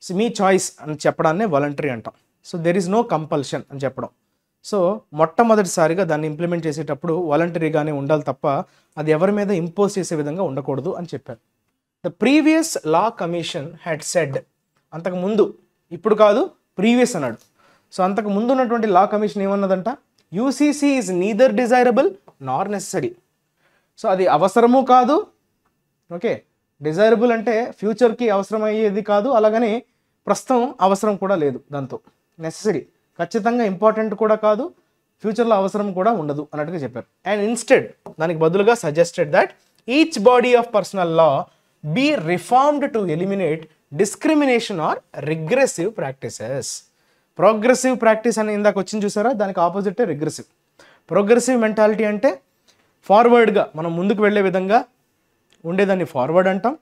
మీ చాయిస్ అని చెప్పడాన్నే వాలంటరీ అంటాం. So there is no compulsion అని చెప్పడం. సో మొట్టమొదటిసారిగా దాన్ని ఇంప్లిమెంట్ చేసేటప్పుడు వాలంటరీగానే ఉండాలి తప్ప అది ఎవరి మీద ఇంపోజ్ చేసే విధంగా ఉండకూడదు అని చెప్పారు. The previous law commission had said, అంతకుముందు, ఇప్పుడు కాదు ప్రీవియస్ అన్నాడు. సో అంతకు ముందు ఉన్నటువంటి లా కమిషన్ ఏమన్నదంట, UCC is neither desirable nor necessary. So అది అవసరము కాదు, ఓకే, డిజైరబుల్ అంటే ఫ్యూచర్కి అవసరమయ్యేది కాదు, అలాగని ప్రస్తుతం అవసరం కూడా లేదు, దాంతో నెసరీ ఖచ్చితంగా ఇంపార్టెంట్ కూడా కాదు, ఫ్యూచర్లో అవసరం కూడా ఉండదు అన్నట్టుగా చెప్పారు. అండ్ ఇన్స్టెడ్, దానికి బదులుగా suggested that each body of personal law be reformed to eliminate discrimination or regressive practices. Progressive practice అని ఇందాక వచ్చింది చూసారా, దానికి ఆపోజిటే రిగ్రెసివ్. ప్రోగ్రెసివ్ మెంటాలిటీ అంటే ఫార్వర్డ్గా మనం ముందుకు వెళ్ళే విధంగా ఉండేదాన్ని ఫార్వర్డ్ అంటాం,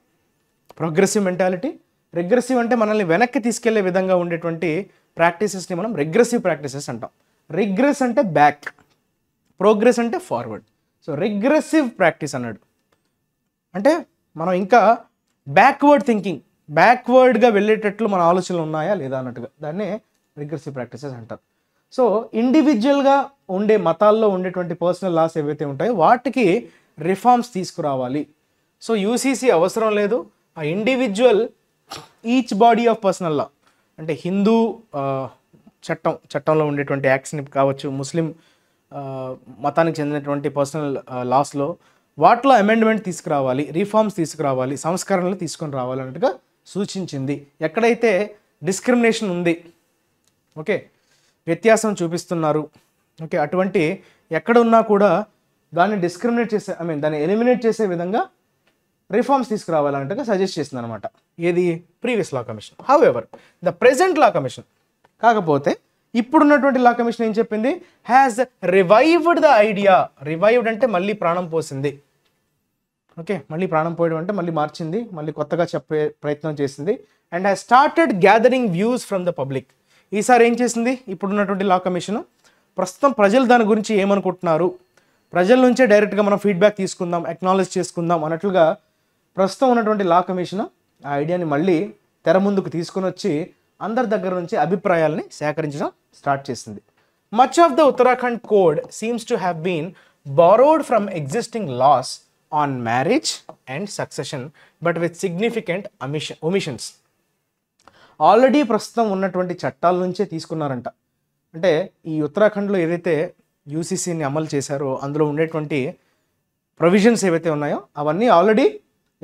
ప్రోగ్రెసివ్ మెంటాలిటీ. రిగ్రెసివ్ అంటే మనల్ని వెనక్కి తీసుకెళ్లే విధంగా ఉండేటువంటి ప్రాక్టీసెస్ని మనం రిగ్రెసివ్ ప్రాక్టీసెస్ అంటాం. రిగ్రెస్ అంటే బ్యాక్, ప్రోగ్రెస్ అంటే ఫార్వర్డ్. సో రిగ్రెసివ్ ప్రాక్టీస్ అన్నాడు అంటే మనం ఇంకా బ్యాక్వర్డ్ థింకింగ్, బ్యాక్వర్డ్గా వెళ్ళేటట్లు మన ఆలోచనలు ఉన్నాయా లేదా అన్నట్టుగా, దాన్నే రిగ్రెసివ్ ప్రాక్టీసెస్ అంటారు. సో ఇండివిజువల్గా ఉండే మతాల్లో ఉండేటువంటి పర్సనల్ లాస్ ఏవైతే ఉంటాయో వాటికి రిఫార్మ్స్ తీసుకురావాలి. సో యూసీసీ అవసరం లేదు, ఆ individual each body of personal law అంటే హిందూ చట్టంలో ఉండేటువంటి యాక్ట్స్ని కావచ్చు, ముస్లిం మతానికి చెందినటువంటి పర్సనల్ లాస్లో వాటిలో అమెండ్మెంట్ తీసుకురావాలి, రిఫార్మ్స్ తీసుకురావాలి, సంస్కరణలు తీసుకొని రావాలి అన్నట్టుగా సూచించింది. ఎక్కడైతే డిస్క్రిమినేషన్ ఉంది, ఓకే, వ్యత్యాసం చూపిస్తున్నారు, ఓకే, అటువంటి ఎక్కడ ఉన్నా కూడా దాన్ని డిస్క్రిమినేట్ చేసే దాన్ని ఎలిమినేట్ చేసే విధంగా రిఫార్మ్స్ తీసుకురావాలన్నట్టుగా సజెస్ట్ చేసింది అనమాట. ఏది, previous law commission. How ever the present law commission, కాకపోతే ఇప్పుడున్నటువంటి లా కమిషన్ ఏం చెప్పింది, has revived the idea. Revived అంటే మళ్ళీ ప్రాణం పోసింది, ఓకే, మళ్ళీ ప్రాణం పోయడం అంటే మళ్ళీ మార్చింది, మళ్ళీ కొత్తగా చెప్పే ప్రయత్నం చేసింది. And has started gathering views from the public. ఈసారి ఏం చేసింది ఇప్పుడున్నటువంటి లా కమిషన్, ప్రస్తుతం ప్రజలు దాని గురించి ఏమనుకుంటున్నారు, ప్రజల నుంచే డైరెక్ట్గా మనం ఫీడ్బ్యాక్ తీసుకుందాం, అక్నాలెడ్జ్ చేసుకుందాం అన్నట్లుగా ప్రస్తుతం ఉన్నటువంటి లా కమిషన్ ఆ ఐడియాని మళ్ళీ తెర ముందుకు తీసుకుని వచ్చి అందరి దగ్గర నుంచి అభిప్రాయాలని సేకరించడం స్టార్ట్ చేసింది. Much of the Uttarakhand code seems to have been borrowed from existing laws on marriage and succession but with significant omissions. Already ప్రస్తుతం ఉన్నటువంటి చట్టాల నుంచే తీసుకున్నారంట. అంటే ఈ ఉత్తరాఖండ్లో ఏదైతే యూసీసీని అమలు చేశారో అందులో ఉండేటువంటి ప్రొవిజన్స్ ఏవైతే ఉన్నాయో అవన్నీ ఆల్రెడీ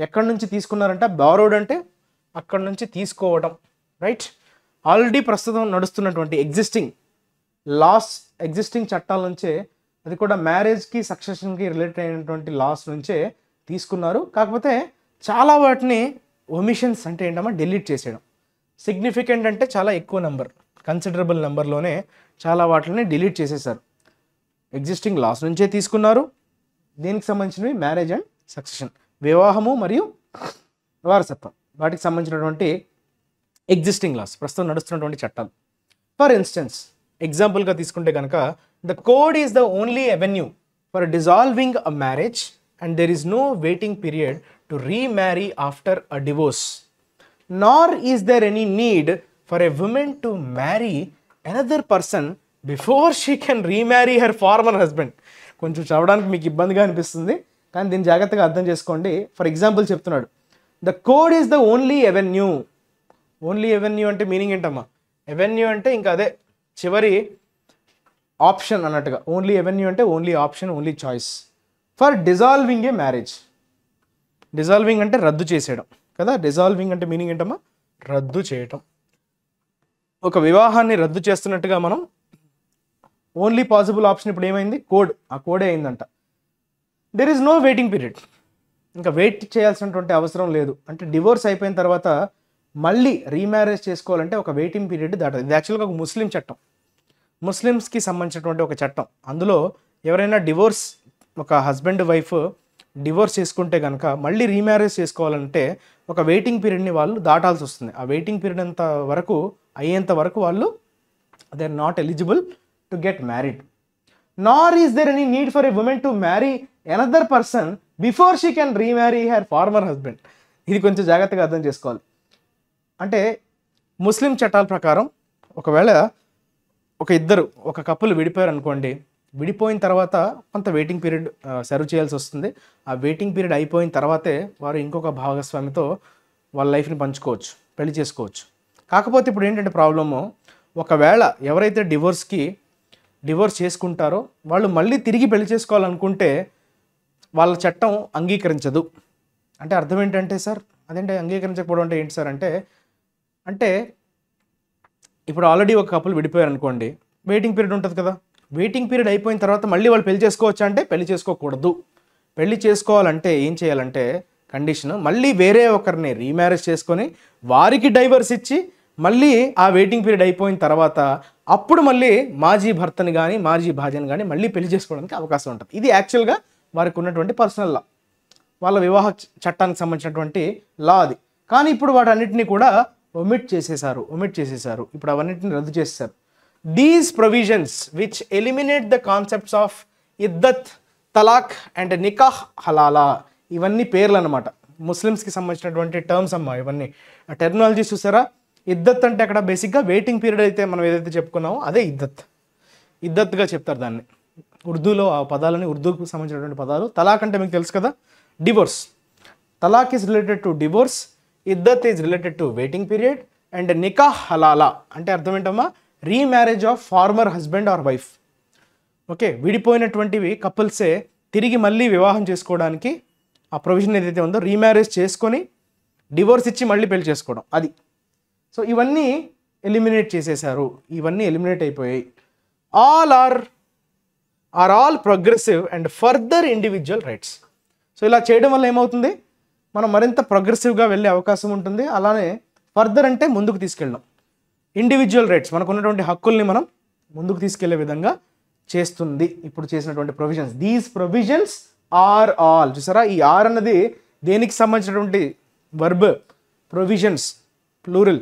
ఎక్కడి నుంచి తీసుకున్నారంట, బారోడ్ అంటే అక్కడి నుంచి తీసుకోవడం, రైట్. ఆల్రెడీ ప్రస్తుతం నడుస్తున్నటువంటి ఎగ్జిస్టింగ్ చట్టాల నుంచే, అది కూడా మ్యారేజ్కి సక్సెషన్కి రిలేటెడ్ అయినటువంటి లాస్ నుంచే తీసుకున్నారు. కాకపోతే చాలా వాటిని ఒమిషన్స్ అంటే ఏంటమ్మా, డిలీట్ చేసేయడం. సిగ్నిఫికెంట్ అంటే చాలా ఎక్కువ నెంబర్, కన్సిడరబుల్ నెంబర్లోనే చాలా వాటిని డిలీట్ చేసేసారు. ఎగ్జిస్టింగ్ లాస్ నుంచే తీసుకున్నారు. దీనికి సంబంధించినవి మ్యారేజ్ అండ్ సక్సెషన్, వివాహము మరియు వారసత్వం, వాటికి సంబంధించినటువంటి ఎగ్జిస్టింగ్ లాస్, ప్రస్తుతం నడుస్తున్నటువంటి చట్టాలు. ఫర్ ఇన్స్టెన్స్, ఎగ్జాంపుల్గా తీసుకుంటే కనుక, the code is the only avenue for dissolving a marriage and there is no waiting period to remarry after a divorce. Nor is there any need for a woman to marry another person before she can remarry her former husband. కొంచెం చదవడానికి మీకు ఇబ్బందిగా అనిపిస్తుంది, కానీ దీన్ని జాగ్రత్తగా అర్థం చేసుకోండి. ఫర్ ఎగ్జాంపుల్ చెప్తున్నాడు, the code is the only avenue. Only avenue అంటే మీనింగ్ ఏంటమ్మా, అవెన్యూ అంటే ఇంకా అదే చివరి ఆప్షన్ అన్నట్టుగా. ఓన్లీ అవెన్యూ అంటే only option, only choice for dissolving A marriage. Dissolving అంటే రద్దు చేసేయడం కదా. డిజాల్వింగ్ అంటే మీనింగ్ ఏంటమ్మా, రద్దు చేయటం. ఒక వివాహాన్ని రద్దు చేస్తున్నట్టుగా మనం ఓన్లీ పాసిబుల్ ఆప్షన్ ఇప్పుడు ఏమైంది, కోడ్. ఆ కోడే అయిందంట. There is no waiting period, ఇంకా వెయిట్ చేయాల్సినటువంటి అవసరం లేదు. అంటే డివోర్స్ అయిపోయిన తర్వాత మళ్ళీ రీమ్యారేజ్ చేసుకోవాలంటే ఒక వెయిటింగ్ పీరియడ్ దాటాలి. ఇది యాక్చువల్గా ఒక ముస్లిం చట్టం, ముస్లిమ్స్కి సంబంధించినటువంటి ఒక చట్టం. అందులో ఎవరైనా డివోర్స్, ఒక హస్బెండ్ వైఫ్ డివోర్స్ చేసుకుంటే కనుక మళ్ళీ రీమ్యారేజ్ చేసుకోవాలంటే ఒక వెయిటింగ్ పీరియడ్ని వాళ్ళు దాటాల్సి వస్తుంది. ఆ వెయిటింగ్ పీరియడ్ అంత వరకు అయ్యేంత వరకు వాళ్ళు they are not eligible to get married. Nor is there any need for a women to marry another person before she can remarry her former husband. ఇది కొంచెం జాగ్రత్తగా అర్థం చేసుకోవాలి. అంటే ముస్లిం చట్టాల ప్రకారం ఒకవేళ ఒక కపుల్ విడిపోయారు అనుకోండి, విడిపోయిన తర్వాత కొంత వెయిటింగ్ పీరియడ్ సర్వ్ చేయాల్సి వస్తుంది. ఆ వెయిటింగ్ పీరియడ్ అయిపోయిన తర్వాతే వారు ఇంకొక భాగస్వామితో వాళ్ళ లైఫ్ని పంచుకోవచ్చు, పెళ్లి చేసుకోవచ్చు. కాకపోతే ఇప్పుడు ఏంటంటే ప్రాబ్లము, ఒకవేళ ఎవరైతే డివోర్స్ చేసుకుంటారో వాళ్ళు మళ్ళీ తిరిగి పెళ్లి చేసుకోవాలనుకుంటే వాళ్ళ చట్టం అంగీకరించదు. అంటే అర్థం ఏంటంటే సార్, అదేంటే అంగీకరించకపోవడం అంటే ఏంటి సార్ అంటే ఇప్పుడు ఆల్రెడీ ఒక కపుల్ విడిపోయారు అనుకోండి, వెయిటింగ్ పీరియడ్ ఉంటుంది కదా, వెయిటింగ్ పీరియడ్ అయిపోయిన తర్వాత మళ్ళీ వాళ్ళు పెళ్లి చేసుకోవచ్చు అంటే పెళ్లి చేసుకోకూడదు. పెళ్లి చేసుకోవాలంటే ఏం చేయాలంటే కండిషన్, మళ్ళీ వేరే ఒకరిని రీమ్యారేజ్ చేసుకొని వారికి డైవర్స్ ఇచ్చి మళ్ళీ ఆ వెయిటింగ్ పీరియడ్ అయిపోయిన తర్వాత అప్పుడు మళ్ళీ మాజీ భర్తని కానీ మాజీ భార్యని కానీ మళ్ళీ పెళ్లి చేసుకోవడానికి అవకాశం ఉంటుంది. ఇది యాక్చువల్గా వారికి ఉన్నటువంటి పర్సనల్ లా, వాళ్ళ వివాహ చట్టానికి సంబంధించినటువంటి లా అది. కానీ ఇప్పుడు వాటన్నిటిని కూడా ఒమిట్ చేసేశారు. ఇప్పుడు అవన్నిటిని రద్దు చేసేశారు. These provisions which eliminate the concepts of ఇద్దత్, తలాక్ అండ్ నికాహ్ హలాలా, ఇవన్నీ పేర్లు అనమాట, ముస్లిమ్స్కి సంబంధించినటువంటి టర్మ్స్ అమ్మా ఇవన్నీ. ఆ టెర్మినాలజీ చూసారా, ఇద్దత్ అంటే అక్కడ బేసిక్గా వెయిటింగ్ పీరియడ్ అయితే మనం ఏదైతే చెప్పుకున్నామో అదే ఇద్దత్గా చెప్తారు దాన్ని. ఉర్దూలో ఆ పదాలని, ఉర్దూకు సంబంధించినటువంటి పదాలు. తలాక్ అంటే మీకు తెలుసు కదా, డివోర్స్. తలాక్ ఈజ్ రిలేటెడ్ టు డివోర్స్, ఇద్దత్ is related to waiting period, and నికాహ్ హలాలా అంటే అర్థం ఏంటమ్మా, remarriage of former husband or wife. Okay, విడిపోయినటువంటివి కపుల్సే తిరిగి మళ్ళీ వివాహం చేసుకోవడానికి ఆ ప్రొవిజన్ ఏదైతే ఉందో, రీమ్యారేజ్ చేసుకొని డివోర్స్ ఇచ్చి మళ్ళీ పెళ్లి చేసుకోవడం అది. సో ఇవన్నీ ఎలిమినేట్ చేసేశారు, ఇవన్నీ ఎలిమినేట్ అయిపోయాయి. All progressive and further individual rights. So ఇలా చేయడం వల్ల ఏమవుతుంది, మనం మరింత ప్రోగ్రెసివ్గా వెళ్ళే అవకాశం ఉంటుంది. అలానే ఫర్దర్ అంటే ముందుకు తీసుకెళ్ళడం, ఇండివిజువల్ రైట్స్, మనకు ఉన్నటువంటి హక్కుల్ని మనం ముందుకు తీసుకెళ్లే విధంగా చేస్తుంది ఇప్పుడు చేసినటువంటి provisions. These provisions are all, చూసారా ఈ ఆర్ అన్నది దేనికి సంబంధించినటువంటి verb, provisions plural,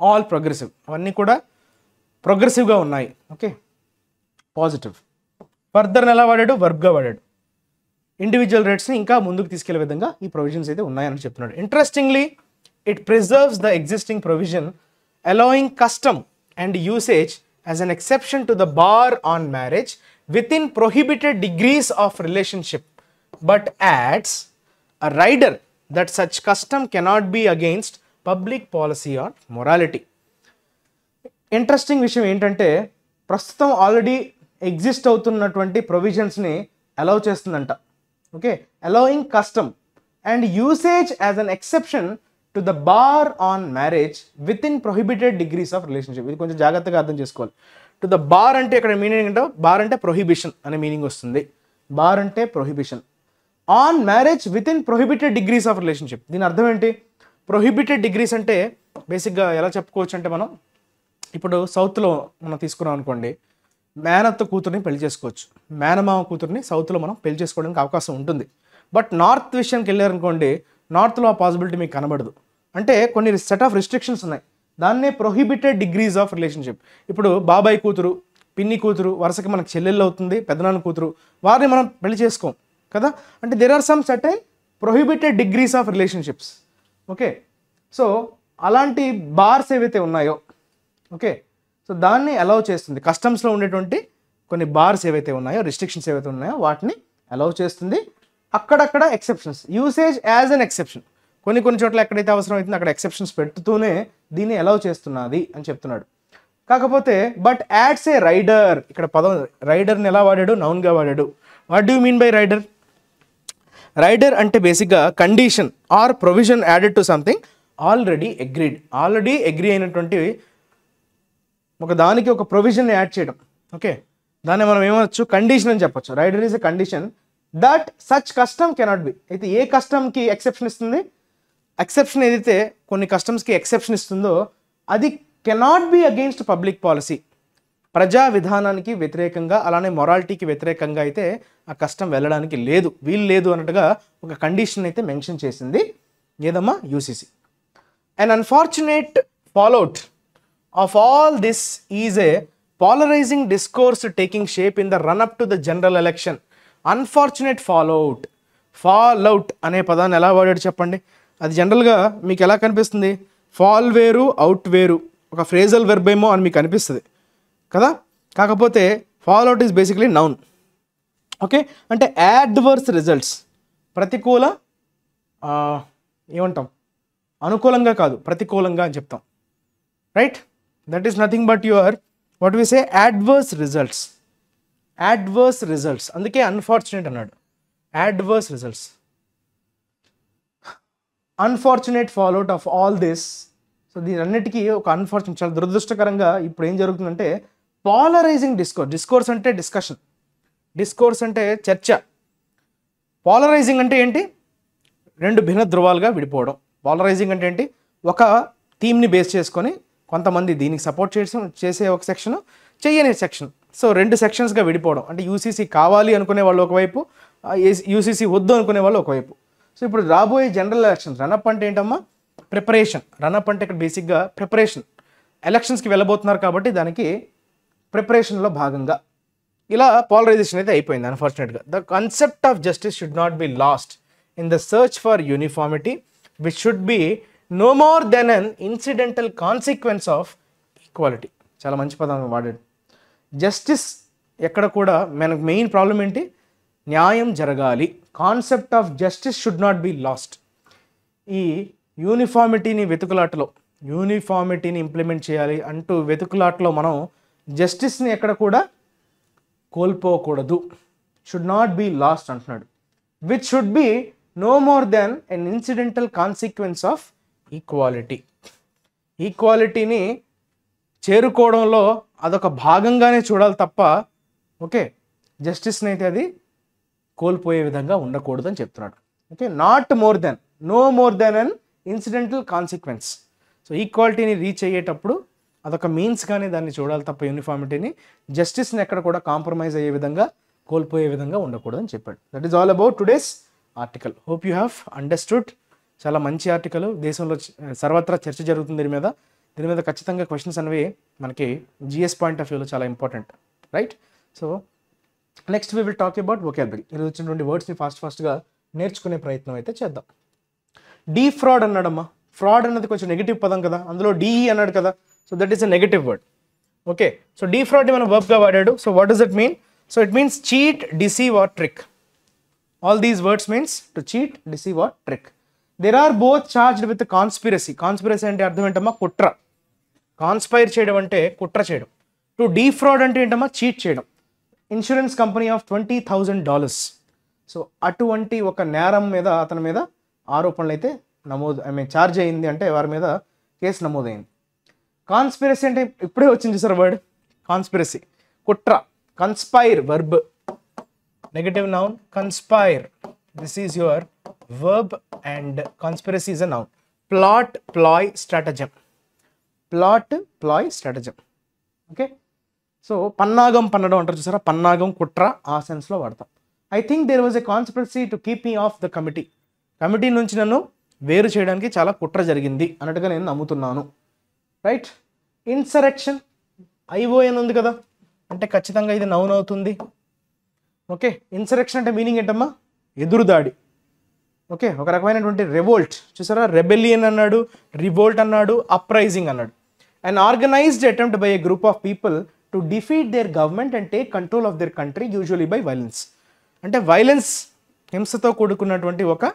all progressive, అవన్నీ కూడా ప్రోగ్రెసివ్గా ఉన్నాయి. Okay, positive. ఫర్దర్ని ఎలా వాడాడు, వర్బ్గా వాడాడు. ఇండివిజువల్ రైట్స్ని ఇంకా ముందుకు తీసుకెళ్లే విధంగా ఈ ప్రొవిజన్స్ అయితే ఉన్నాయని చెప్తున్నాడు. Interestingly it preserves the existing provision allowing custom and usage as an exception to the bar on marriage within prohibited degrees of relationship, but adds a rider that such custom cannot be against public policy or morality. Interesting విషయం ఏంటంటే ప్రస్తుతం already exist అవుతున్నటువంటి ప్రొవిజన్స్ని allow చేస్తుందంట. Okay, allowing custom and usage as an exception to the bar on marriage with in prohibited degrees of relationship. ఇది కొంచెం జాగ్రత్తగా అర్థం చేసుకోవాలి. టు ద బార్ అంటే ఇక్కడ మీనింగ్ ఏంటో, బార్ అంటే ప్రొహిబిషన్ అనే మీనింగ్ వస్తుంది. బార్ అంటే prohibition. On marriage with in prohibited degrees of relationship, దీని అర్థం ఏంటి, ప్రొహిబిటెడ్ డిగ్రీస్ అంటే బేసిక్గా ఎలా చెప్పుకోవచ్చు అంటే, మనం ఇప్పుడు సౌత్లో మనం తీసుకున్నాం అనుకోండి, మేనత్త కూతుర్ని పెళ్లి చేసుకోవచ్చు, మేనమామ కూతుర్ని సౌత్లో మనం పెళ్లి చేసుకోవడానికి అవకాశం ఉంటుంది. బట్ నార్త్ విషయానికి వెళ్ళారనుకోండి, నార్త్లో ఆ పాసిబిలిటీ మీకు కనబడదు. అంటే కొన్ని సెట్ ఆఫ్ రిస్ట్రిక్షన్స్ ఉన్నాయి, దాన్నే ప్రొహిబిటెడ్ డిగ్రీస్ ఆఫ్ రిలేషన్షిప్. ఇప్పుడు బాబాయ్ కూతురు, పిన్ని కూతురు, వరుసకి మనకు చెల్లెళ్ళు అవుతుంది, పెద్దనాన్న కూతురు, వారిని మనం పెళ్లి చేసుకోం కదా. అంటే there are some certain prohibited degrees of relationships. Okay, so అలాంటి బార్స్ ఏవైతే ఉన్నాయో, ఓకే, సో దాన్ని అలౌ చేస్తుంది. కస్టమ్స్లో ఉండేటువంటి కొన్ని బార్స్ ఏవైతే ఉన్నాయో, రిస్ట్రిక్షన్స్ ఏవైతే ఉన్నాయో వాటిని అలౌ చేస్తుంది. అక్కడక్కడ exceptions, usage as an exception, కొన్ని చోట్ల ఎక్కడైతే అవసరం అవుతుందో అక్కడ ఎక్సెప్షన్స్ పెడుతూనే దీన్ని అలౌ చేస్తున్నది అని చెప్తున్నాడు. కాకపోతే బట్ యాడ్స్ ఏ రైడర్, ఇక్కడ పదం రైడర్ని ఎలా వాడాడు, నౌన్గా వాడాడు. What do you mean by rider? Rider అంటే బేసిక్గా condition or provision added to something already agree అయినటువంటి ఒక దానికి ఒక ప్రొవిజన్ యాడ్ చేయడం. ఓకే, దాన్ని మనం ఏమవచ్చు, కండిషన్ అని చెప్పొచ్చు. Rider is a condition that such custom cannot be. అయితే ఏ కస్టమ్కి ఎక్సెప్షన్ ఇస్తుంది, ఎక్సెప్షన్ ఏదైతే కొన్ని కస్టమ్స్కి ఎక్సెప్షన్ ఇస్తుందో అది cannot be against public policy, ప్రజా విధానానికి వ్యతిరేకంగా అలానే మొరాలిటీకి వ్యతిరేకంగా అయితే ఆ కస్టమ్ వెళ్ళడానికి వీలు లేదు అన్నట్టుగా ఒక కండిషన్ అయితే మెన్షన్ చేసింది ఏదమ్మా UCC. An unfortunate fallout of all this is a polarizing discourse taking shape in the run-up to the general election. Unfortunate fallout. Fallout అనే పదాన్ని ఎలా వాడాడు చెప్పండి. అది జనరల్గా మీకు ఎలా కనిపిస్తుంది? ఫాల్ వేరు, అవుట్ వేరు, ఒక ఫ్రేజల్ వెర్బ్ ఏమో అని మీకు అనిపిస్తుంది కదా. కాకపోతే fallout is basically noun. Okay, అంటే యాడ్వర్స్ రిజల్ట్స్, ప్రతికూల ఏమంటాం, అనుకూలంగా కాదు ప్రతికూలంగా అని చెప్తాం, right. That is nothing but your what we say adverse results. Adverse results, అందుకే అన్ఫార్చునేట్ అన్నాడు. Adverse results, unfortunate fallout of all this. So దీనన్నిటికీ ఒక అన్ఫార్చునేట్, చాలా దురదృష్టకరంగా ఇప్పుడు ఏం జరుగుతుందంటే పాలరైజింగ్ డిస్కోర్స్. డిస్కోర్స్ అంటే డిస్కషన్, డిస్కోర్స్ అంటే చర్చ. పాలరైజింగ్ అంటే ఏంటి? రెండు భిన్న ధృవాలుగా విడిపోవడం. పాలరైజింగ్ అంటే ఏంటి? ఒక థీమ్ని బేస్ చేసుకొని కొంతమంది దీనికి సపోర్ట్ చేసే ఒక సెక్షన్, చెయ్యని సెక్షన్, సో రెండు సెక్షన్స్గా విడిపోవడం. అంటే యూసీసీ కావాలి అనుకునే వాళ్ళు ఒకవైపు, యూసీసీ వద్దు అనుకునే వాళ్ళు ఒకవైపు. సో ఇప్పుడు రాబోయే జనరల్ ఎలక్షన్స్, రన్అప్ అంటే ఏంటమ్మా? ప్రిపరేషన్. రన్అప్ అంటే ఇక్కడ బేసిక్గా ప్రిపరేషన్, ఎలక్షన్స్కి వెళ్ళబోతున్నారు కాబట్టి దానికి ప్రిపరేషన్లో భాగంగా ఇలా పాలరైజేషన్ అయితే అయిపోయింది అన్ఫార్చునేట్గా. The concept of justice should not be lost in the search for uniformity which should be no more than an incidental consequence of equality. చాలా మంచి పదం వాడాడు. జస్టిస్ ఎక్కడ కూడా మనకు మెయిన్ ప్రాబ్లం ఏంటి? న్యాయం జరగాలి. Concept of justice should not be last. ఈ యూనిఫార్మిటీని యూనిఫార్మిటీని ఇంప్లిమెంట్ చేయాలి అంటూ వెతుకులాటలో మనం జస్టిస్ని ఎక్కడ కూడా కోల్పోకూడదు. షుడ్ నాట్ బి లాస్ట్ అంటున్నాడు. Which should be no more than an incidental consequence of equality. ఈక్వాలిటీని చేరుకోవడంలో అదొక భాగంగానే చూడాలి తప్ప, ఓకే, జస్టిస్ని అయితే అది కోల్పోయే విధంగా ఉండకూడదు అని చెప్తున్నాడు. Okay, not more than, no more than an incidental consequence. So ఈక్వాలిటీని రీచ్ అయ్యేటప్పుడు అదొక మీన్స్గానే దాన్ని చూడాలి తప్ప యూనిఫార్మిటీని, జస్టిస్ని ఎక్కడ కూడా కాంప్రమైజ్ అయ్యే విధంగా, కోల్పోయే విధంగా ఉండకూడదు అని చెప్పాడు. That is all about today's article. Hope you have understood. చాలా మంచి ఆర్టికల్, దేశంలో సర్వత్రా చర్చ జరుగుతుంది దీని మీద ఖచ్చితంగా క్వశ్చన్స్ అనేవి మనకి జిఎస్ పాయింట్ ఆఫ్ వ్యూలో చాలా important, right. So next we will talk about vocabulary. ఈరోజు వచ్చినటువంటి వర్డ్స్ని ఫాస్ట్గా నేర్చుకునే ప్రయత్నం అయితే చేద్దాం. డీఫ్రాడ్ అన్నాడమ్మా. ఫ్రాడ్ అన్నది కొంచెం నెగిటివ్ పదం కదా, అందులో డిఈ అన్నాడు కదా, so that is a negative word. Okay, so డీఫ్రాడ్ని మనం వర్బ్గా వాడాడు. So what does it mean? So it means cheat, deceive or trick. All these words means to cheat, deceive or trick. There are both charged with conspiracy. Conspiracy అంటే అర్థం ఏంటమ్మా? కుట్ర. కాన్స్పైర్ చేయడం అంటే కుట్ర చేయడం. టు డీఫ్రాడ్ అంటే ఏంటమ్మా? చీట్ చేయడం. Insurance company of $20,000. సో అటువంటి ఒక నేరం మీద, అతని మీద ఆరోపణలు అయితే ఛార్జ్ అయింది, అంటే వారి మీద కేసు నమోదైంది. కాన్స్పిరసీ అంటే ఇప్పుడే వచ్చింది చూసారు వర్డ్, కాన్స్పిరసీ, కుట్ర. Conspire verb, negative noun. Conspire, this is your verb and conspiracy is a noun. Plot, ploy, stratagem. Plot, ploy, stratagem. Okay, so పన్నాగం పన్నడం అంటారు చూసారా, పన్నాగం, కుట్ర, ఆ సెన్స్లో వాడతాం. I think there was a conspiracy to keep me off the committee నుంచి నన్ను వేరు చేయడానికి చాలా కుట్ర జరిగింది అన్నట్టుగా నేను నమ్ముతున్నాను, రైట్. ఇన్సరెక్షన్, ఐఓఎన్ ఉంది కదా, అంటే ఖచ్చితంగా ఇది నౌన్ అవుతుంది. ఓకే, ఇన్సరెక్షన్ అంటే మీనింగ్ ఏంటమ్మా? ఎదురుదాడి. ఓకే, ఒక రకమైనటువంటి రెవోల్ట్ చూసారా, రెబెలియన్ అన్నాడు, రివోల్ట్ అన్నాడు, అప్రైజింగ్ అన్నాడు. And organised attempt by a group of people to defeat their government and take control of their country usually by violence. అంటే వైలెన్స్, హింసతో కూడుకున్నటువంటి ఒక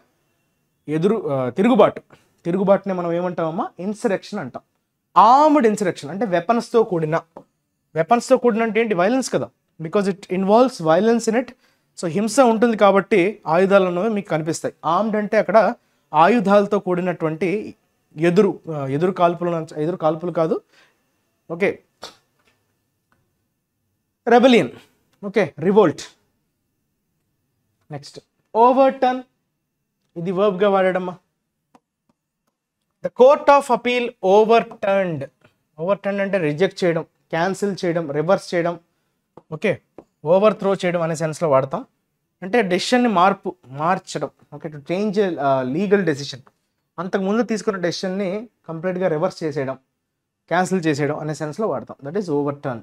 తిరుగుబాటునే మనం ఏమంటామమ్మా? ఇన్సరెక్షన్ అంటాం. ఆర్మ్డ్ ఇన్సరెక్షన్ అంటే వెపన్స్తో కూడిన అంటే ఏంటి? వైలెన్స్ కదా, because it involves violence in it. So హింస ఉంటుంది కాబట్టి ఆయుధాలు అనేవి మీకు కనిపిస్తాయి. ఆర్మ్డ్ అంటే అక్కడ ఆయుధాలతో కూడినటువంటి ఎదురు కాల్పులు కాదు. Okay, rebellion. Okay, revolt. Next overturn, ఇది వర్బ్గా వాడాడమ్మా. The court of appeal overturned అంటే రిజెక్ట్ చేయడం, క్యాన్సిల్ చేయడం, రివర్స్ చేయడం, ఓకే, ఓవర్ త్రో చేయడం అనే సెన్స్లో వాడతాం. అంటే డెసిషన్ని మార్చడం, okay, to change legal decision. అంతకుముందు తీసుకున్న డెసిషన్ని కంప్లీట్గా రివర్స్ చేసేయడం, క్యాన్సిల్ చేసేయడం అనే సెన్స్లో వాడతాం. That is overturn.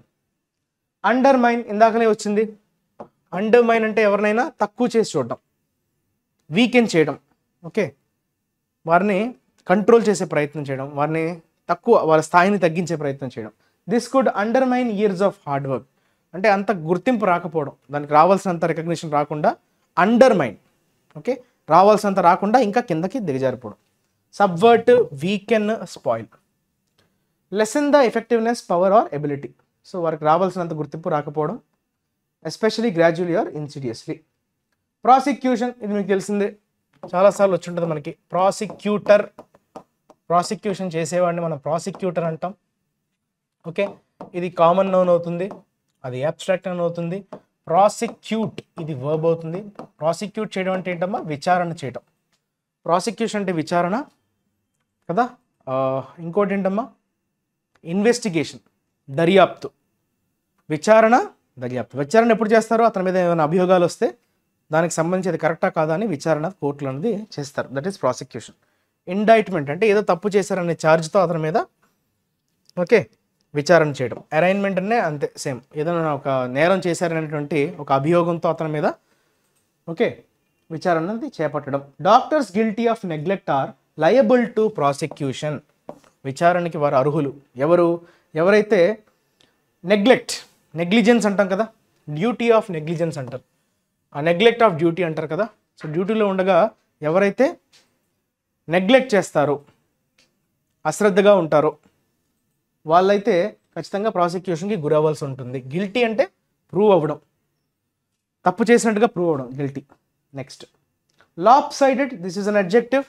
అండర్మైన్ ఇందాకనే వచ్చింది. అండర్మైన్ అంటే ఎవరినైనా తక్కువ చేసి చూడడం, వీకెన్ చేయడం, ఓకే, వారిని కంట్రోల్ చేసే ప్రయత్నం చేయడం, వారిని వాళ్ళ స్థాయిని తగ్గించే ప్రయత్నం చేయడం. This could undermine years of hard work. అంటే అంత గుర్తింపు రాకపోవడం, దానికి రావాల్సినంత రికగ్నిషన్ రాకుండా అండర్మైన్, ఓకే, రావాల్సినంత రాకుండా ఇంకా కిందకి దిగజారిపోవడం. Subvert, weaken, spoil. Lessen the effectiveness, power or ability. So వారికి రావాల్సినంత గుర్తింపు రాకపోవడం, especially gradually or insidiously. Prosecution, ఇది మీకు తెలిసిందే, చాలాసార్లు వచ్చి ఉంటుంది మనకి. ప్రాసిక్యూషన్ చేసేవాడిని మనం ప్రాసిక్యూటర్ అంటాం, ఓకే. ఇది కామన్ నౌన్ అవుతుంది, అది అబ్స్ట్రాక్ట్ నౌన్ అవుతుంది. ప్రాసిక్యూట్ ఇది వర్బ్ అవుతుంది. ప్రాసిక్యూట్ చేయడం అంటే ఏంటమ్మా? విచారణ చేయడం. ప్రాసిక్యూషన్ అంటే విచారణ కదా. ఇంకోటి ఏంటమ్మా? ఇన్వెస్టిగేషన్, దర్యాప్తు. విచారణ, దర్యాప్తు. విచారణ ఎప్పుడు చేస్తారో అతని మీద ఏమైనా అభియోగాలు వస్తే దానికి సంబంధించి అది కరెక్టా కాదా అని విచారణ కోర్టులు అనేది చేస్తారు. That is prosecution. ఇండైట్మెంట్ అంటే ఏదో తప్పు చేశారనే ఛార్జ్తో అతని మీద, ఓకే, విచారణ చేయడం. అరైన్మెంట్ అనే అంతే, సేమ్, ఏదైనా ఒక నేరం చేశారనేటువంటి ఒక అభియోగంతో అతని మీద, ఓకే, విచారణ అనేది చేపట్టడం. Doctors guilty of neglect or liable to prosecution. విచారణకి వారు అర్హులు. ఎవరైతే నెగ్లిజెన్స్ అంటాం కదా, డ్యూటీ ఆఫ్ నెగ్లిజెన్స్ అంటారు, ఆ నెగ్లెక్ట్ ఆఫ్ డ్యూటీ అంటారు కదా. సో డ్యూటీలో ఉండగా ఎవరైతే నెగ్లెక్ట్ చేస్తారో, అశ్రద్ధగా ఉంటారో వాళ్ళైతే ఖచ్చితంగా ప్రాసిక్యూషన్కి గురవ్వాల్సి ఉంటుంది. గిల్టీ అంటే ప్రూవ్ అవ్వడం, తప్పు చేసినట్టుగా ప్రూవ్ అవ్వడం, guilty. Next, lopsided. This is an adjective.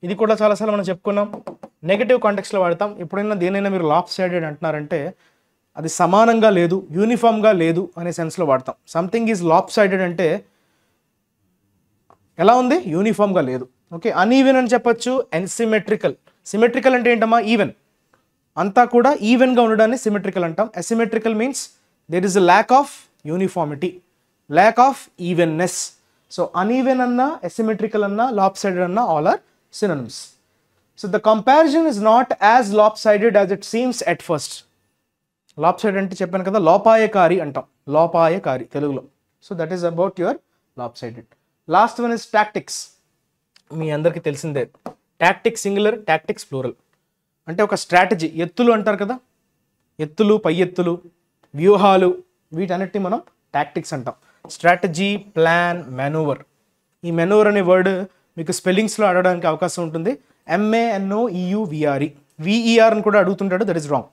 ఇది కూడా చాలాసార్లు మనం చెప్పుకున్నాం, నెగటివ్ కాంటెక్స్లో వాడతాం. ఎప్పుడైనా దేనైనా మీరు లాప్ సైడెడ్ అంటున్నారంటే అది సమానంగా లేదు, యూనిఫామ్గా లేదు అనే సెన్స్లో వాడతాం. సంథింగ్ ఈజ్ లాప్ సైడెడ్ అంటే ఎలా ఉంది? యూనిఫామ్గా లేదు, ఓకే. అన్ఈవెన్ అని చెప్పొచ్చు, అసిమెట్రికల్. సిమెట్రికల్ అంటే ఏంటమ్మా? ఈవెన్, అంతా కూడా ఈవెన్గా ఉండడాన్ని సిమెట్రికల్ అంటాం. Asymmetrical means there is a lack of uniformity, lack of evenness. So uneven అన్నా, అసిమెట్రికల్ అన్నా, లాప్ సైడెడ్ అన్నా, all are synonyms. So the comparison is not as lopsided as it seems at first. Lopsided అంటే చెప్పాను కదా, లోపాయకారి అంటాం, లోపాయకారి తెలుగులో. So that is about your lopsided. Last one is tactics. మీ అందరికీ తెలిసిందే, టాక్టిక్స్ సింగులర్, టాక్టిక్స్ ప్లూరల్. అంటే ఒక స్ట్రాటజీ, ఎత్తులు అంటారు కదా, ఎత్తులు, పై ఎత్తులు, వ్యూహాలు, వీటన్నిటిని మనం టాక్టిక్స్ అంటాం. Strategy, plan, manoeuvre. ఈ మెనూవర్ అనే వర్డ్ మీకు స్పెల్లింగ్స్లో అడగడానికి అవకాశం ఉంటుంది. MANOEUVRE, VER అని కూడా అడుగుతుంటాడు, that is wrong,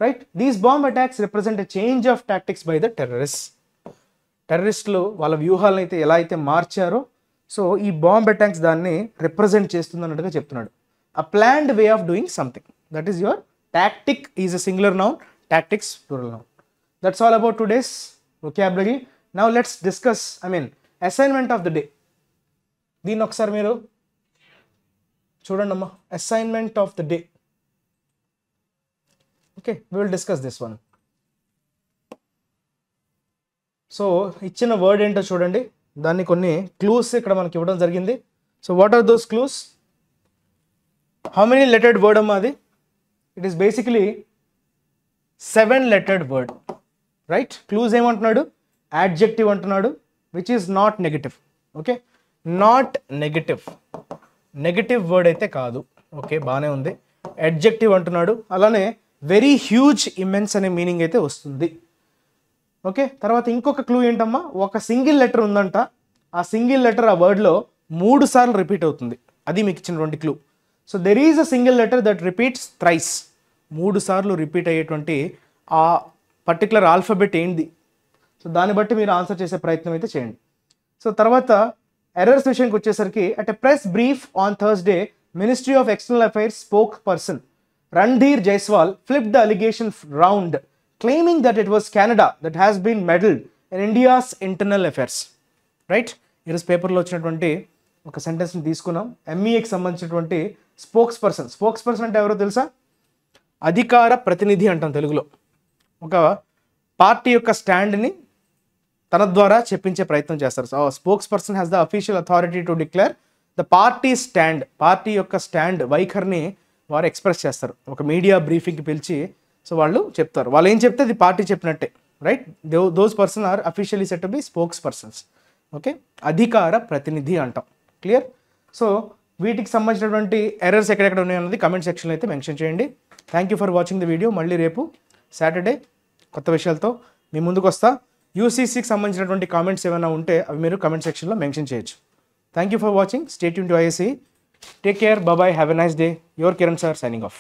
right. These bomb attacks represent a change of tactics by the terrorist. టెర్రరిస్టులు వాళ్ళ వ్యూహాలను అయితే ఎలా అయితే మార్చారో, సో ఈ బాంబ్ అటాక్స్ దాన్ని రిప్రజెంట్ చేస్తుంది అన్నట్టుగా చెప్తున్నాడు. A planned way of doing something, that is your tactic. Is a singular noun, tactics plural noun. That's all about today's vocabulary. Now let's discuss, assignment of the day. దీన్ని ఒకసారి మీరు చూడండి అమ్మా. Assignment of the day, okay, we will discuss this one. So ఇచ్చిన word ఏంటో చూడండి, దాన్ని కొన్ని క్లూస్ ఇక్కడ మనకి ఇవ్వడం జరిగింది. So what are those clues? How many lettered word అమ్మా అది? It is basically 7 lettered word, right. Clues ఏమంటున్నాడు? యాడ్జెక్టివ్ అంటున్నాడు, which is not negative, okay. Not negative, negative word అయితే కాదు, ఓకే, బాగానే ఉంది. అడ్జెక్టివ్ అంటున్నాడు, అలానే వెరీ హ్యూజ్, ఇమెన్స్ అనే మీనింగ్ అయితే వస్తుంది, ఓకే. తర్వాత ఇంకొక క్లూ ఏంటమ్మా? ఒక సింగిల్ లెటర్ ఉందంట, ఆ సింగిల్ లెటర్ ఆ వర్డ్లో 3 సార్లు రిపీట్ అవుతుంది, అది మీకు ఇచ్చినటువంటి clue. So there is a single letter that repeats thrice. 3 సార్లు రిపీట్ అయ్యేటువంటి ఆ పర్టికులర్ ఆల్ఫాబెట్ ఏంటి? సో దాన్ని బట్టి మీరు ఆన్సర్ చేసే ప్రయత్నం అయితే చేయండి. సో తర్వాత ఎర్రర్స్ విషయానికి వచ్చేసరికి, at a press brief on Thursday, ministry of external affairs spokesperson Randhir Jaiswal flipped the allegation round, claiming that it was Canada that has been meddled in India's internal affairs, right. ఈరోజు పేపర్లో వచ్చినటువంటి ఒక సెంటెన్స్ని తీసుకున్నాం. MEAకి సంబంధించినటువంటి spokes person అంటే ఎవరో తెలుసా? అధికార ప్రతినిధి అంటాం తెలుగులో. ఒక పార్టీ యొక్క స్టాండ్ని తన ద్వారా చెప్పించే ప్రయత్నం చేస్తారు. So spokes person has the official authority to declare the party stand. Party యొక్క స్టాండ్ వైఖరిని వారు ఎక్స్ప్రెస్ చేస్తారు. ఒక మీడియా బ్రీఫింగ్కి పిలిచి సో వాళ్ళు చెప్తారు. వాళ్ళు ఏం చెప్తే అది పార్టీ చెప్పినట్టే, right? Those person are officially set to be spokes persons. Okay, అధికార ప్రతినిధి అంటాం. క్లియర్? సో వీటికి సంబంధించినటువంటి ఎర్రర్స్ ఎక్కడెక్కడ ఉన్నాయన్నది కమెంట్ సెక్షన్లో అయితే మెన్షన్ చేయండి. Thank you for watching the video. మళ్ళీ రేపు సాటర్డే కొత్త విషయాలతో మీ ముందుకు వస్తా. యూసీసీకి సంబంధించినటువంటి కామెంట్స్ ఏమైనా ఉంటే అవి మీరు కమెంట్ సెక్షన్లో మెన్షన్ చేయొచ్చు. Thank you for watching. Stay tune to IAC. Take care. Bye. Have a nice day. Your Kiran sir signing of.